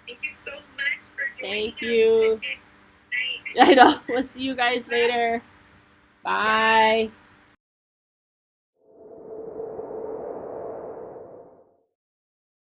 Thank you so much for joining Thank you. us. I know. We'll see you guys later. Bye.